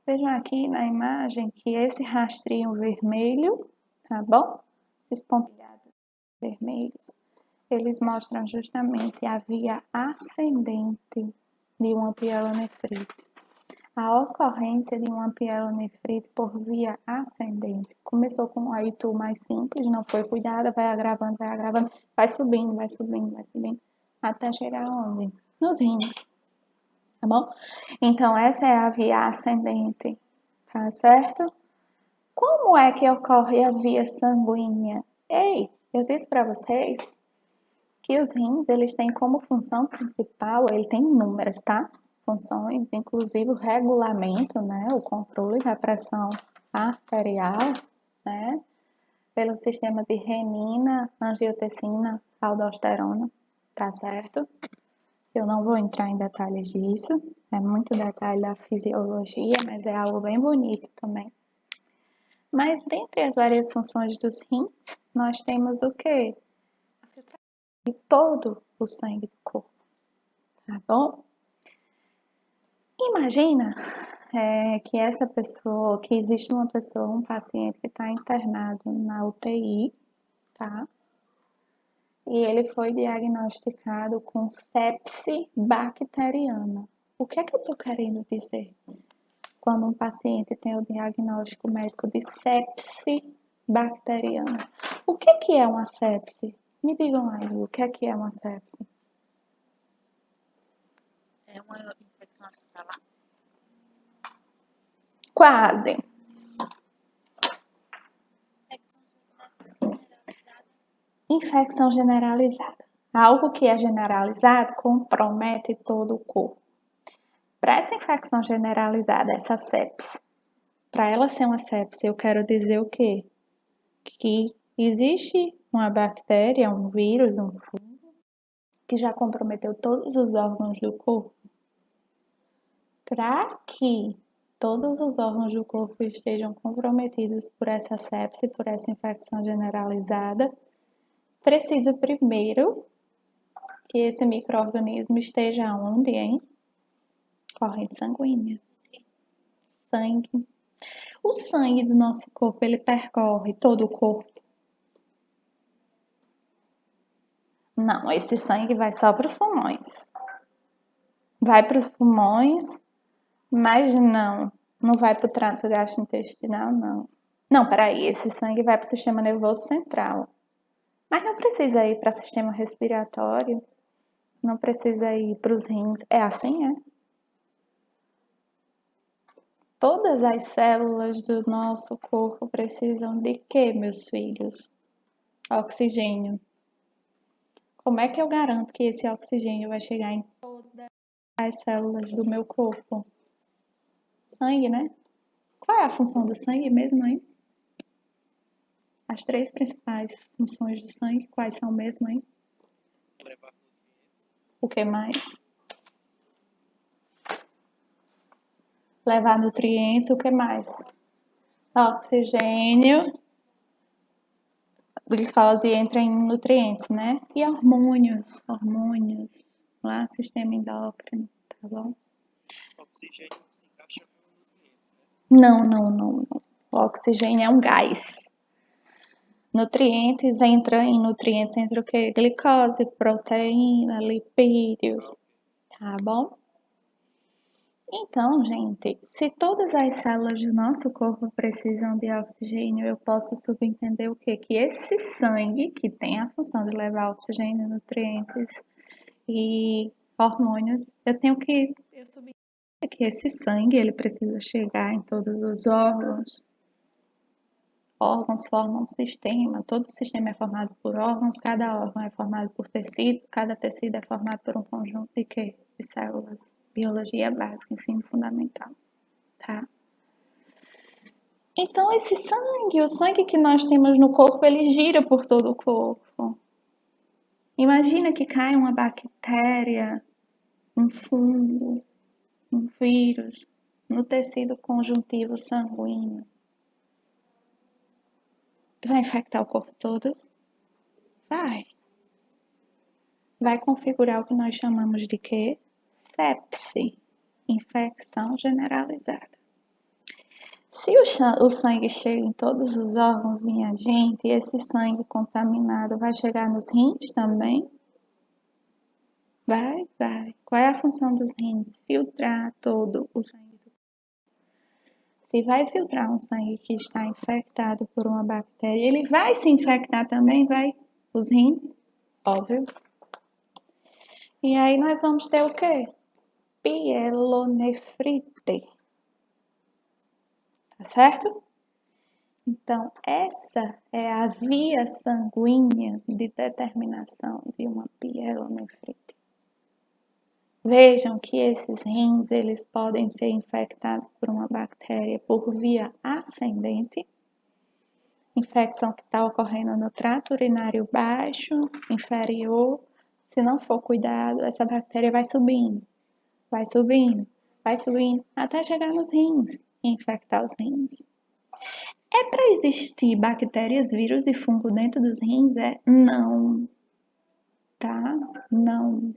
Vejam aqui na imagem que esse rastrinho vermelho, tá bom? Esses pontilhados vermelhos, eles mostram justamente a via ascendente de uma pielonefrite. A ocorrência de uma pielonefrite por via ascendente começou com um Aitu mais simples, não foi cuidada, vai agravando, vai subindo, vai subindo, vai subindo, até chegar onde? Nos rins. Tá bom? Então, essa é a via ascendente, tá certo? Como é que ocorre a via sanguínea? Ei, eu disse para vocês que os rins, eles têm como função principal, ele tem inúmeras, tá? Funções, inclusive o regulamento, né? O controle da pressão arterial, né? Pelo sistema de renina, angiotensina, aldosterona, tá certo? Eu não vou entrar em detalhes disso, é muito detalhe da fisiologia, mas é algo bem bonito também. Mas dentre as várias funções dos rins, nós temos o quê? De todo o sangue do corpo, tá bom? Imagina que essa pessoa, que existe uma pessoa, um paciente que está internado na UTI, tá? E ele foi diagnosticado com sepse bacteriana. O que é que eu estou querendo dizer? Quando um paciente tem o diagnóstico médico de sepse bacteriana. O que é uma sepse? Me digam aí, o que é uma sepse? É uma infecção hospitalar? Quase. Infecção generalizada. Infecção generalizada. Algo que é generalizado compromete todo o corpo. Para essa infecção generalizada, essa sepse, para ela ser uma sepse, eu quero dizer o quê? Que existe uma bactéria, um vírus, um fungo, que já comprometeu todos os órgãos do corpo. Para que todos os órgãos do corpo estejam comprometidos por essa sepse, por essa infecção generalizada, preciso primeiro que esse micro-organismo esteja onde, hein? Corrente sanguínea. Sangue. O sangue do nosso corpo, ele percorre todo o corpo. Não, esse sangue vai só para os pulmões. Vai para os pulmões, mas não vai para o trato gastrointestinal, não. Não, peraí, esse sangue vai para o sistema nervoso central. Mas não precisa ir para o sistema respiratório, não precisa ir para os rins. É assim, é? Todas as células do nosso corpo precisam de quê, meus filhos? Oxigênio. Como é que eu garanto que esse oxigênio vai chegar em todas as células do meu corpo? Sangue, né? Qual é a função do sangue mesmo, hein? As três principais funções do sangue, quais são mesmo, hein? Levar nutrientes. O que mais? Levar nutrientes, o que mais? Oxigênio, glicose entra em nutrientes, né? E hormônios, lá, sistema endócrino, tá bom? Oxigênio se encaixa com nutrientes, né? Não. O oxigênio é um gás. Nutrientes entra o quê? Glicose, proteína, lipídios, tá bom? Então, gente, se todas as células do nosso corpo precisam de oxigênio, eu posso subentender o quê? Que esse sangue, que tem a função de levar oxigênio, nutrientes e hormônios, eu subentender que esse sangue, ele precisa chegar em todos os órgãos. Órgãos formam um sistema, todo sistema é formado por órgãos, cada órgão é formado por tecidos, cada tecido é formado por um conjunto de quê? De células. Biologia básica, ensino fundamental, tá? Então, esse sangue, o sangue que nós temos no corpo, ele gira por todo o corpo. Imagina que cai uma bactéria, um fungo, um vírus no tecido conjuntivo sanguíneo. Vai infectar o corpo todo? Vai. Vai configurar o que nós chamamos de quê? Sepse, infecção generalizada. Se o sangue chega em todos os órgãos, minha gente, e esse sangue contaminado vai chegar nos rins também? Vai. Qual é a função dos rins? Filtrar todo o sangue. Se vai filtrar um sangue que está infectado por uma bactéria, ele vai se infectar também, vai? Os rins? Óbvio. E aí nós vamos ter o quê? Pielonefrite. Tá certo? Então, essa é a via sanguínea de determinação de uma pielonefrite. Vejam que esses rins, eles podem ser infectados por uma bactéria por via ascendente, infecção que está ocorrendo no trato urinário baixo, inferior. Se não for cuidado, essa bactéria vai subindo, até chegar nos rins e infectar os rins. É para existir bactérias, vírus e fungo dentro dos rins? Não, tá? Não.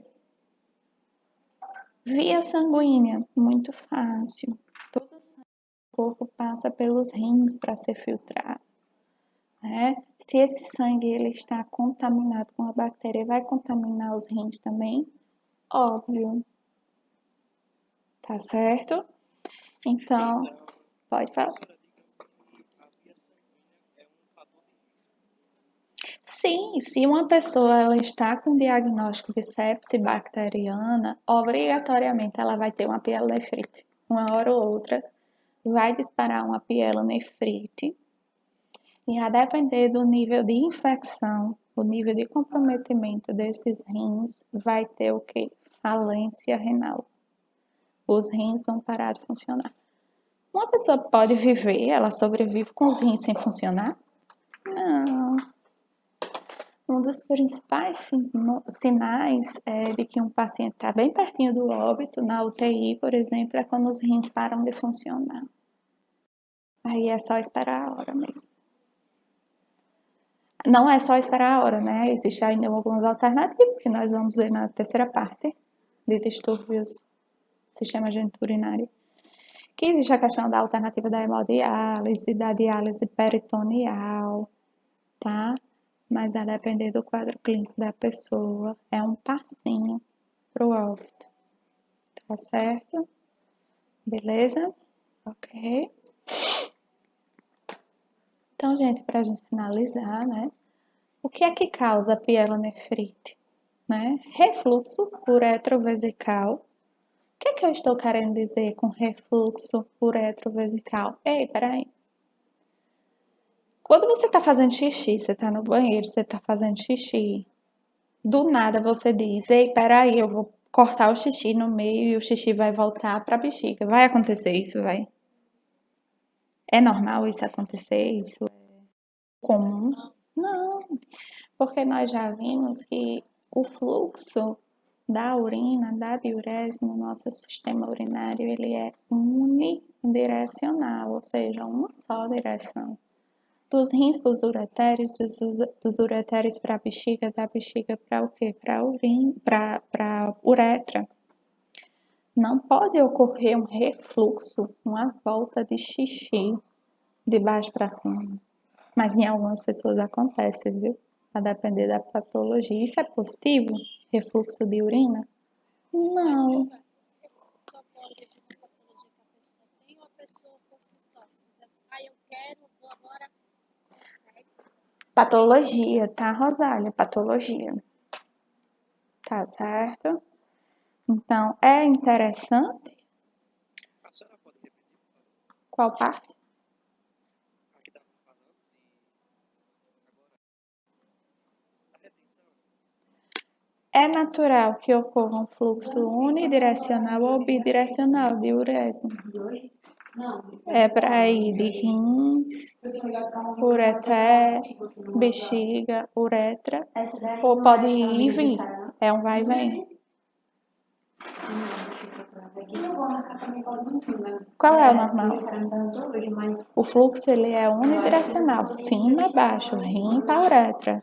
Via sanguínea, muito fácil. Todo o sangue do corpo passa pelos rins para ser filtrado, né? Se esse sangue ele está contaminado com a bactéria, vai contaminar os rins também? Óbvio. Tá certo? Então, pode falar. Professora, digamos que a via sanguínea é um fator de risco. Sim, se uma pessoa ela está com diagnóstico de sepse bacteriana, obrigatoriamente ela vai ter uma pielonefrite. Uma hora ou outra vai disparar uma pielonefrite. E a depender do nível de infecção, o nível de comprometimento desses rins, vai ter o que? Falência renal. Os rins vão parar de funcionar. Uma pessoa pode viver, ela sobrevive com os rins sem funcionar? Não. Um dos principais sinais de que um paciente está bem pertinho do óbito, na UTI, por exemplo, é quando os rins param de funcionar. Aí é só esperar a hora mesmo. Não é só esperar a hora, né? Existem ainda algumas alternativas que nós vamos ver na terceira parte de distúrbios do sistema geniturinário. Que existe a questão da alternativa da hemodiálise, da diálise peritoneal, tá? mas a depender do quadro clínico da pessoa, é um passinho para o óbito. Tá certo? Beleza? Ok. Então, gente, para a gente finalizar, né? O que é que causa pielonefrite? Né? Refluxo uretrovesical. O que é que eu estou querendo dizer com refluxo uretrovesical? Ei, peraí. Quando você está fazendo xixi, você está no banheiro, você está fazendo xixi, do nada você diz, ei, peraí, eu vou cortar o xixi no meio e o xixi vai voltar para a bexiga. Vai acontecer isso, vai? É normal isso acontecer? Isso é comum? Não, porque nós já vimos que o fluxo da urina, da diurese no nosso sistema urinário, ele é unidirecional, ou seja, uma só direção. Dos rins para os ureteres, dos ureteres para a bexiga, da bexiga para o quê? Para a uretra. Não pode ocorrer um refluxo, uma volta de xixi de baixo para cima. Mas em algumas pessoas acontece, viu? A depender da patologia. Isso é positivo? Refluxo de urina? Não. Só pode ter uma patologia que a pessoa tem ou a pessoa por si só. Diz assim, eu quero, vou agora, consegue. Patologia, tá, Rosália? Patologia. Tá certo? Então, é interessante. A senhora pode repetir, por favor? Qual parte? Aqui estava falando agora, a retenção. É natural que ocorra um fluxo unidirecional ou bidirecional de urese. É para ir de rins, ureter, bexiga, uretra, ou pode ir e vir. É um vai e vem. Qual é o normal? O fluxo ele é unidirecional, cima, baixo, rim para uretra.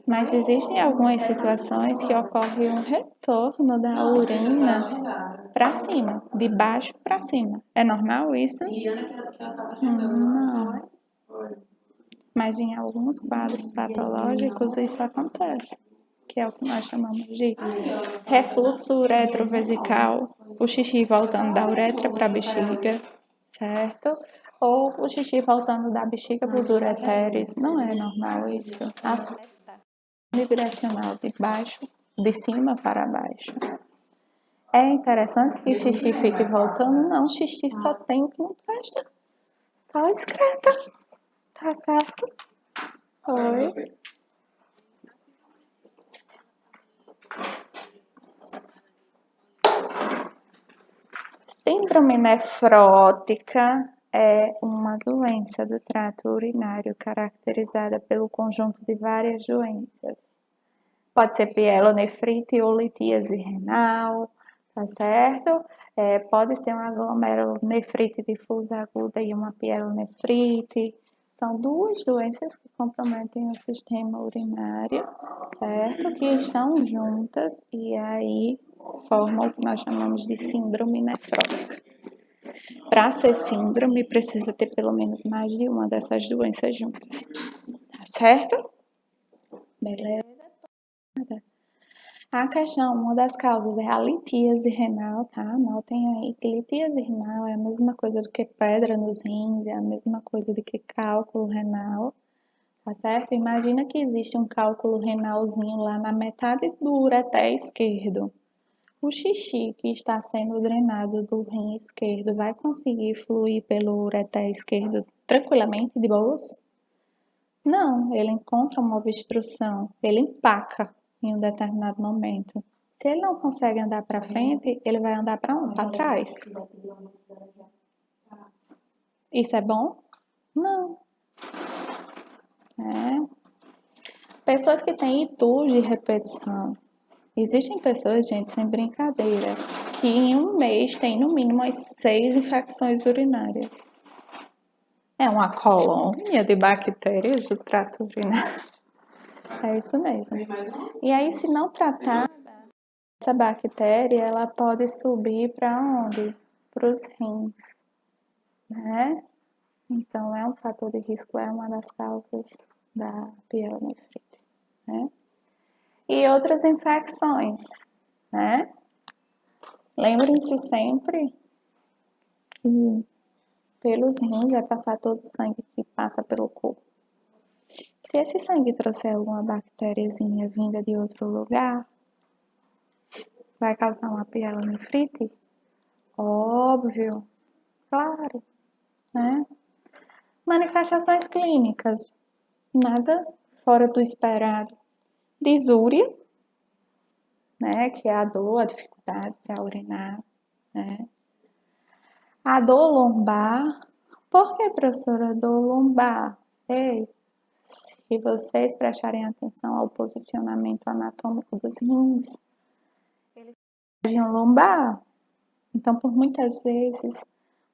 Mas existem algumas situações que ocorre um retorno da urina para cima, de baixo para cima. É normal isso? Não. Mas em alguns quadros patológicos isso acontece, que é o que nós chamamos de refluxo uretrovesical, o xixi voltando da uretra para a bexiga, certo? Ou o xixi voltando da bexiga para os ureteres. Não é normal isso. Unidirecional, de baixo, de cima para baixo. É interessante que xixi fique voltando? Não, xixi só tem o que não presta. Só excreta. Tá certo? Oi. Síndrome nefrótica é uma doença do trato urinário caracterizada pelo conjunto de várias doenças. Pode ser pielonefrite ou litíase renal, tá certo? Pode ser uma glomerulonefrite difusa aguda e uma pielonefrite. São duas doenças que comprometem o sistema urinário, certo? Que estão juntas e aí formam o que nós chamamos de síndrome nefrótica. Para ser síndrome, precisa ter pelo menos mais de uma dessas doenças juntas, tá certo? Beleza? A questão, uma das causas é a litíase renal, tá? Anotem aí que litíase renal é a mesma coisa do que pedra nos rins, é a mesma coisa do que cálculo renal, tá certo? Imagina que existe um cálculo renalzinho lá na metade do ureter esquerdo. O xixi que está sendo drenado do rim esquerdo vai conseguir fluir pelo ureter esquerdo tranquilamente, de boas? Não, ele encontra uma obstrução, ele empaca em um determinado momento. Se ele não consegue andar para frente, ele vai andar para onde? Para trás. Isso é bom? Não. Pessoas que têm itu de repetição. Existem pessoas, gente, sem brincadeira, que em um mês tem no mínimo umas 6 infecções urinárias. É uma colônia de bactérias do trato urinário. É isso mesmo. E aí, se não tratar, essa bactéria, ela pode subir para onde? Para os rins, né? Então, é um fator de risco, é uma das causas da pielonefrite, né? E outras infecções, né? Lembrem-se sempre que pelos rins vai passar todo o sangue que passa pelo corpo. Se esse sangue trouxer alguma bactériazinha vinda de outro lugar, vai causar uma pielonefrite? Óbvio, claro, né? Manifestações clínicas, nada fora do esperado. Disúria, né, que é a dor, a dificuldade para urinar, né? A dor lombar. Por que, professora, dor lombar? Ei, se vocês prestarem atenção ao posicionamento anatômico dos rins, eles região lombar. Então, por muitas vezes,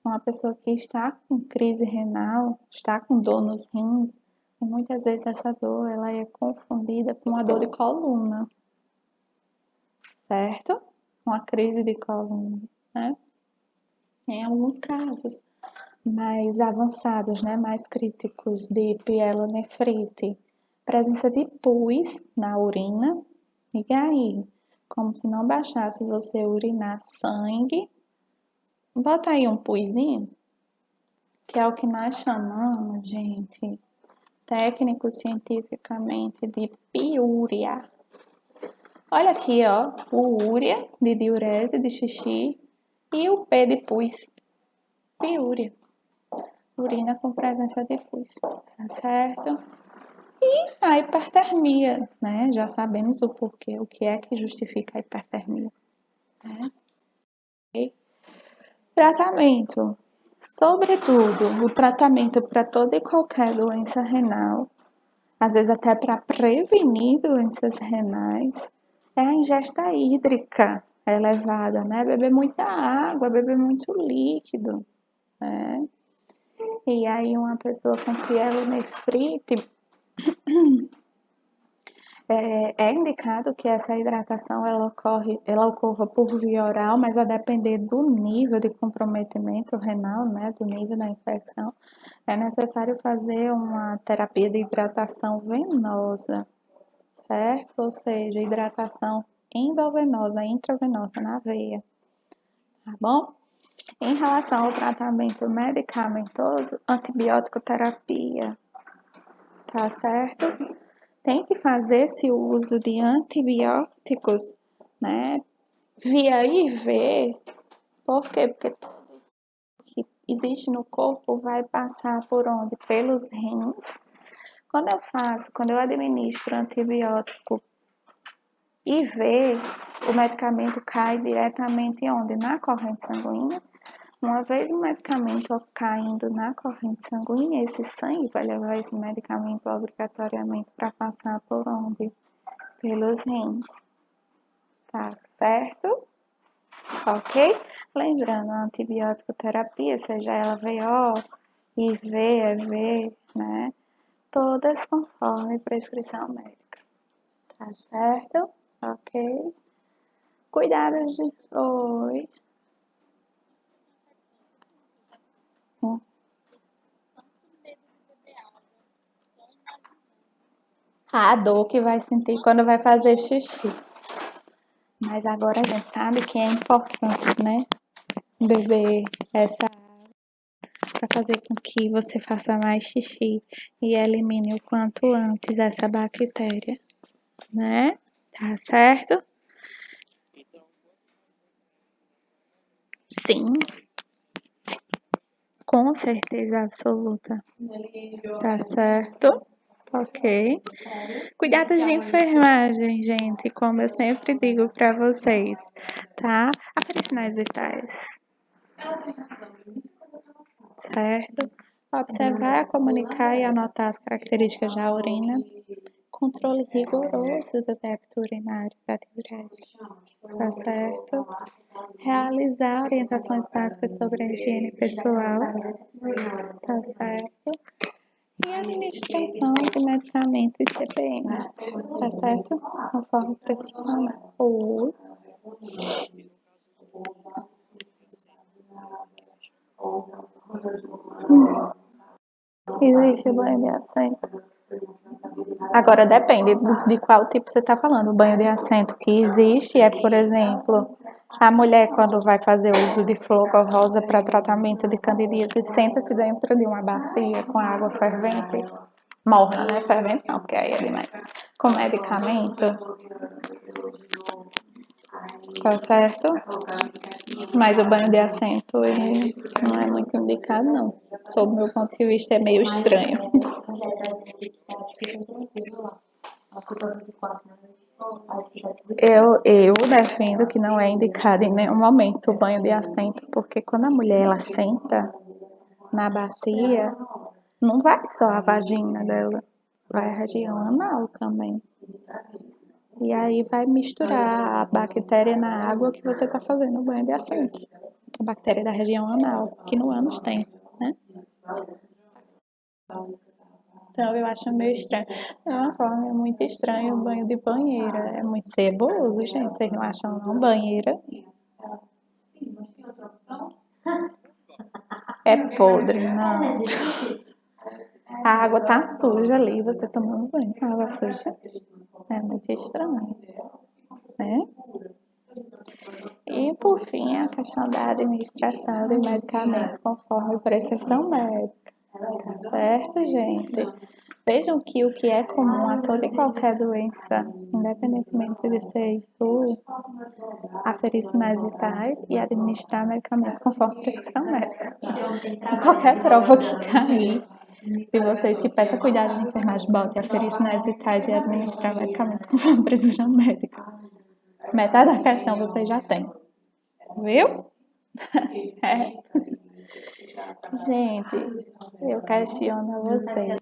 uma pessoa que está com crise renal, está com dor nos rins, e muitas vezes essa dor ela é confundida com a dor de coluna, certo? Uma crise de coluna, né? Em alguns casos mais avançados, né, mais críticos de pielonefrite, presença de pus na urina, e aí, como se não bastasse você urinar sangue, bota aí um puzinho, que é o que nós chamamos, gente, técnico cientificamente de piúria. Olha aqui, ó, o úria de diurese, de xixi, e o P de pus, piúria. Urina com presença de pus, tá certo? E a hipertermia, né? Já sabemos o porquê, o que é que justifica a hipertermia, né? E tratamento. Sobretudo, o tratamento para toda e qualquer doença renal, às vezes até para prevenir doenças renais, é a ingesta hídrica elevada, né? Beber muita água, beber muito líquido, né? E aí uma pessoa com pielonefrite é indicado que essa hidratação ela ocorra por via oral, mas a depender do nível de comprometimento renal, né, do nível da infecção, é necessário fazer uma terapia de hidratação venosa, certo? Ou seja, hidratação endovenosa, intravenosa na veia, tá bom? Em relação ao tratamento medicamentoso, antibiótico terapia, tá certo? Tem que fazer esse uso de antibióticos, né, via IV. Por quê? Porque tudo que existe no corpo vai passar por onde? Pelos rins. Quando eu administro antibiótico IV, o medicamento cai diretamente onde? Na corrente sanguínea. Uma vez o medicamento caindo na corrente sanguínea, esse sangue vai levar esse medicamento obrigatoriamente para passar por onde? Pelos rins. Tá certo? Ok? Lembrando, a antibiótico terapia, seja ela VO, IV, EV, né? Todas conforme prescrição médica. Tá certo? Ok? Cuidados de... Oi. Tanto medo de beber água, só imaginando. A dor que vai sentir quando vai fazer xixi. Mas agora a gente sabe que é importante, né? Beber essa água para fazer com que você faça mais xixi e elimine o quanto antes essa bactéria, né? Tá certo? Então, Sim, com certeza absoluta. Tá certo? Ok. Cuidados de enfermagem, gente, como eu sempre digo para vocês, tá? Aqueles sinais vitais, certo? Observar, comunicar e anotar as características da urina. Controle rigoroso do débito urinário da diurese, tá certo? Realizar orientações básicas sobre a higiene pessoal, tá certo? E administração de medicamentos e CPM, tá certo? Conforme prescrição. Ou e no caso existe existe banho de assento. Agora depende de qual tipo você está falando. O banho de assento que existe é, por exemplo, a mulher quando vai fazer uso de flor rosa para tratamento de candidíase, senta-se dentro de uma bacia com água fervente, morna, né? Fervente não, porque aí é demais. Com medicamento, tá certo? Mas o banho de assento, ele não é muito indicado, não. Sob o meu ponto de vista, é meio estranho. Eu defendo que não é indicado em nenhum momento o banho de assento, porque quando a mulher ela senta na bacia, não vai só a vagina dela, vai a região anal também. E aí vai misturar a bactéria na água que você está fazendo o banho de assento. A bactéria da região anal, que no ânus tem, né? Então eu acho meio estranho. De uma forma, é muito estranho o banho de banheira. É muito ceboso, gente. Vocês não acham não? Banheira é podre, não. A água tá suja ali, você tomando banho com água suja. É muito estranho, né? E por fim, a questão da administração de medicamentos conforme prescrição médica. Tá certo, gente? Vejam que o que é comum a toda e qualquer doença, independentemente de ser itu, aferir sinais vitais e administrar medicamentos conforme prescrição médica. Em qualquer prova que cair, se vocês que peçam cuidado de enfermagem, botem aferir sinais vitais e administrar medicamentos conforme prescrição médica. Metade da questão vocês já têm. Viu? É. Gente, eu questiono a vocês.